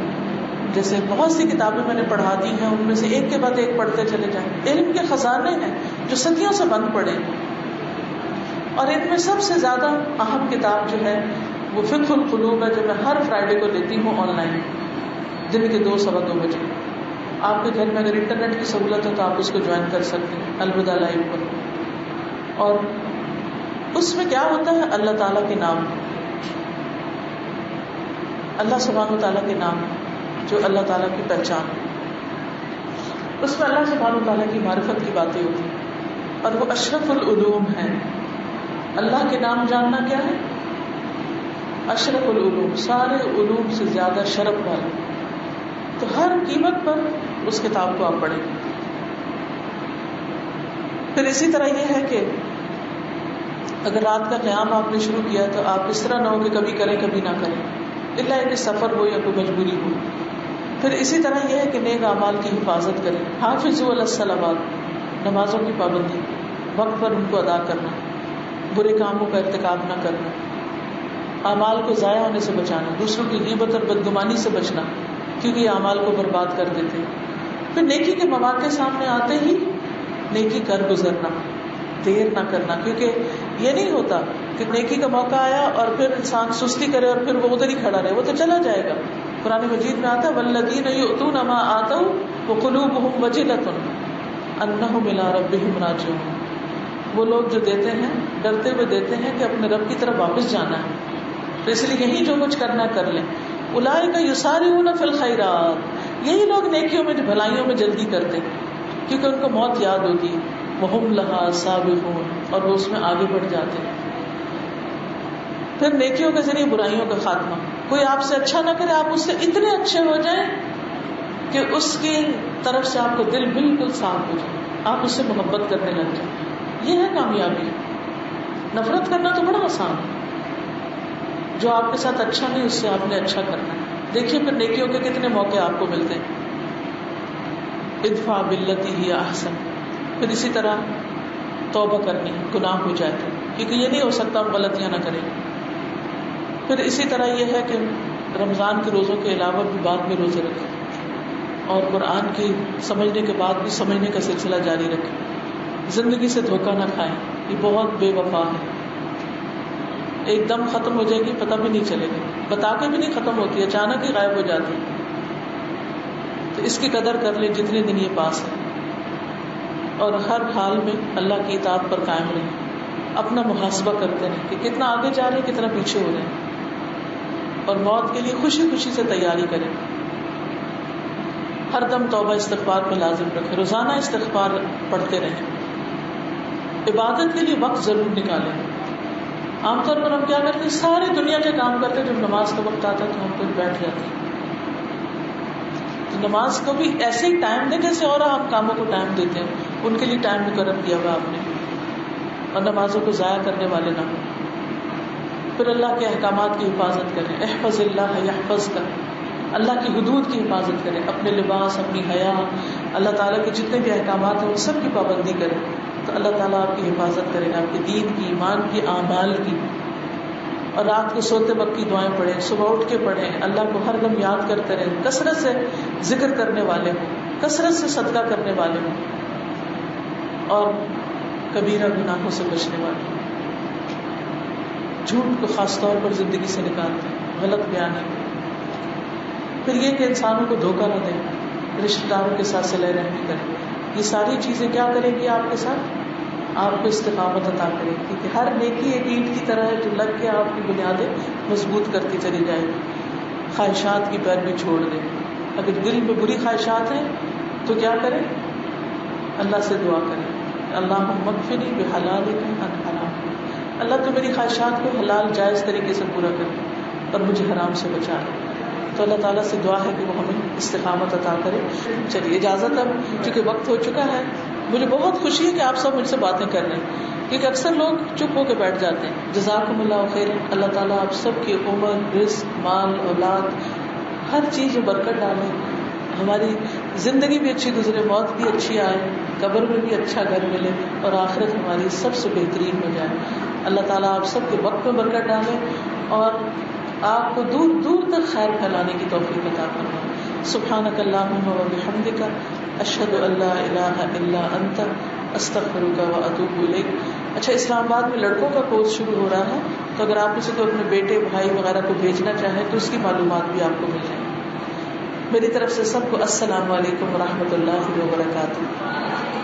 جیسے بہت سی کتابیں میں نے پڑھا دی ہیں، ان میں سے ایک کے بعد ایک پڑھتے چلے جائیں. علم کے خزانے ہیں جو صدیوں سے بند پڑے، اور ان میں سب سے زیادہ اہم کتاب جو ہے وہ فقہ القلوب ہے، جو میں ہر فرائیڈے کو لیتی ہوں آن لائن، دن کے 2 سوا 2 بجے. آپ کے گھر میں اگر انٹرنیٹ کی سہولت ہے تو آپ اس کو جوائن کر سکتے ہیں الوداع لائیو پر. اور اس میں کیا ہوتا ہے؟ اللہ تعالیٰ کے نام، اللہ سبحانہ تعالیٰ کے نام جو اللہ تعالیٰ کی پہچان ہے. اس میں اللہ سبحانہ تعالیٰ کی معرفت کی باتیں ہوتی ہیں، اور وہ اشرف العلوم ہے. اللہ کے نام جاننا کیا ہے؟ اشرف العلوم، سارے علوم سے زیادہ شرف والا. تو ہر قیمت پر اس کتاب کو آپ پڑھیں. پھر اسی طرح یہ ہے کہ اگر رات کا قیام آپ نے شروع کیا تو آپ اس طرح نہ ہو کہ کبھی کریں کبھی نہ کریں، اللہ کہ سفر ہو یا کوئی مجبوری ہو. پھر اسی طرح یہ ہے کہ نیک اعمال کی حفاظت کریں. حافظوا علی الصلوات، نمازوں کی پابندی، وقت پر ان کو ادا کرنا، برے کاموں کا ارتکاب نہ کرنا، اعمال کو ضائع ہونے سے بچانا، دوسروں کی غیبت اور بدگمانی سے بچنا کیونکہ یہ اعمال کو برباد کر دیتے ہیں. پھر نیکی کے مواقع سامنے آتے ہی نیکی کر گزرنا، دیر نہ کرنا، کیونکہ یہ نہیں ہوتا کہ نیکی کا موقع آیا اور پھر انسان سستی کرے اور پھر وہ ادھر ہی کھڑا رہے، وہ تو چلا جائے گا. قرآن مجید میں آتا ہے والذین یؤتون ما آتوا وقلوبهم وجلۃ انہم الی ربہم راجعون. وہ لوگ جو دیتے ہیں ڈرتے ہوئے دیتے ہیں کہ اپنے رب کی طرف واپس جانا ہے، تو اس لیے یہی جو کچھ کرنا کر لیں. اولئک یسارعون فی الخیرات، یہی لوگ نیکیوں میں بھلائیوں میں جلدی کرتے کیونکہ ان کو موت یاد ہوتی ہے. وَهُمْ لَهَا سَابِقُونَ، اور وہ اس میں آگے بڑھ جاتے ہیں. پھر نیکیوں کے ذریعے برائیوں کا خاتمہ. کوئی آپ سے اچھا نہ کرے، آپ اس سے اتنے اچھے ہو جائیں کہ اس کی طرف سے آپ کو دل بالکل صاف ہو جائے، آپ اس سے محبت کرنے لگ جائیں. یہ ہے کامیابی. نفرت کرنا تو بڑا آسان ہے، جو آپ کے ساتھ اچھا نہیں اس سے آپ نے اچھا کرنا ہے. دیکھیے پھر نیکیوں کے کتنے موقع آپ کو ملتے ہیں. ادفع باللتی ہی احسن. پھر اسی طرح توبہ کرنی، گناہ ہو جائے تو، کیونکہ یہ نہیں ہو سکتا ہم غلطیاں نہ کریں. پھر اسی طرح یہ ہے کہ رمضان کے روزوں کے علاوہ بھی بعد میں روزے رکھیں، اور قرآن کی سمجھنے کے بعد بھی سمجھنے کا سلسلہ جاری رکھیں. زندگی سے دھوکہ نہ کھائیں، یہ بہت بے وفا ہے. ایک دم ختم ہو جائے گی، پتہ بھی نہیں چلے گا، بتا کے بھی نہیں ختم ہوتی، اچانک ہی غائب ہو جاتی. تو اس کی قدر کر لیں جتنے دن یہ پاس ہے، اور ہر حال میں اللہ کی اطاعت پر قائم رہیں. اپنا محاسبہ کرتے رہیں کہ کتنا آگے جا رہے ہیں، کتنا پیچھے ہو رہے ہیں، اور موت کے لیے خوشی خوشی سے تیاری کریں. ہر دم توبہ استغفار پہ لازم رکھیں، روزانہ استغفار پڑھتے رہیں. عبادت کے لیے وقت ضرور نکالیں. عام طور پر ہم کیا کرتے ہیں، ساری دنیا کے کام کرتے ہیں، جب نماز کا وقت آتا ہے تو ہم پھر بیٹھ جاتے ہیں. تو نماز کو بھی ایسے ہی ٹائم دیں جیسے اور ہم کاموں کو ٹائم دیتے ہیں، ان کے لیے ٹائم مقرر کیا ہوا آپ نے، اور نمازوں کو ضائع کرنے والے نہ ہوں. پھر اللہ کے احکامات کی حفاظت کریں. احفظ اللہ یحفظک، اللہ کی حدود کی حفاظت کریں. اپنے لباس، اپنی حیا، اللہ تعالیٰ کے جتنے بھی احکامات ہیں ان سب کی پابندی کریں، تو اللہ تعالیٰ آپ کی حفاظت کرے گا، آپ کے دین کی، ایمان کی، اعمال کی. اور رات کو سوتے وقت کی دعائیں پڑھیں، صبح اٹھ کے پڑھیں، اللہ کو ہر دم yاد کرتے رہیں. کثرت سے ذکر کرنے والے ہوں، کثرت سے صدقہ کرنے والے ہوں، اور کبیرہ گناہوں سے بچنے والے ہوں. جھوٹ کو خاص طور پر زندگی سے نکالتے ہیں، غلط بیانی. پھر یہ کہ انسانوں کو دھوکہ نہ دیں، رشتہ داروں کے ساتھ صلہ رحمی کریں. یہ ساری چیزیں کیا کریں گی آپ کے ساتھ؟ آپ کو استقامت عطا کرے گی، کیونکہ ہر نیکی ایک اینٹ کی طرح ہے جو لگ کے آپ کی بنیادیں مضبوط کرتی چلی جائے گی. خواہشات کی پیروی چھوڑ دیں. اگر دل میں بری خواہشات ہیں تو کیا کریں؟ اللہ سے دعا کریں، اللہم اکفنی بحلالک عن حرام. اللہ تو میری خواہشات کو حلال جائز طریقے سے پورا کرے اور مجھے حرام سے بچا لے. تو اللہ تعالیٰ سے دعا ہے کہ وہ ہمیں استقامت عطا کرے. چلیے اجازت اب، چونکہ وقت ہو چکا ہے. مجھے بہت خوشی ہے کہ آپ سب مجھ سے باتیں کر رہے ہیں، کیونکہ اکثر لوگ چپ ہو کے بیٹھ جاتے ہیں. جزاکم اللہ خیر. اللہ تعالیٰ آپ سب کی عمر، رزق، مال، اولاد، ہر چیز میں برکت ڈالے. ہماری زندگی بھی اچھی گزرے، موت بھی اچھی آئے، قبر میں بھی اچھا گھر ملے، اور آخرت ہماری سب سے بہترین ہو جائے. اللہ تعالیٰ آپ سب کے وقت میں برکت ڈالے اور آپ کو دور دور تک خیر پھیلانے کی توفیق عطا فرمائے. سبحانک اللہم و بحمدک، اشہد ان لا الہ الا انت، استغفرک و اتوب الیک. اچھا، اسلام آباد میں لڑکوں کا کورس شروع ہو رہا ہے، تو اگر آپ اسے کوئی اپنے بیٹے، بھائی وغیرہ کو بھیجنا چاہیں تو اس کی معلومات بھی آپ کو مل جائیں. میری طرف سے سب کو السلام علیکم ورحمۃ اللہ وبرکاتہ.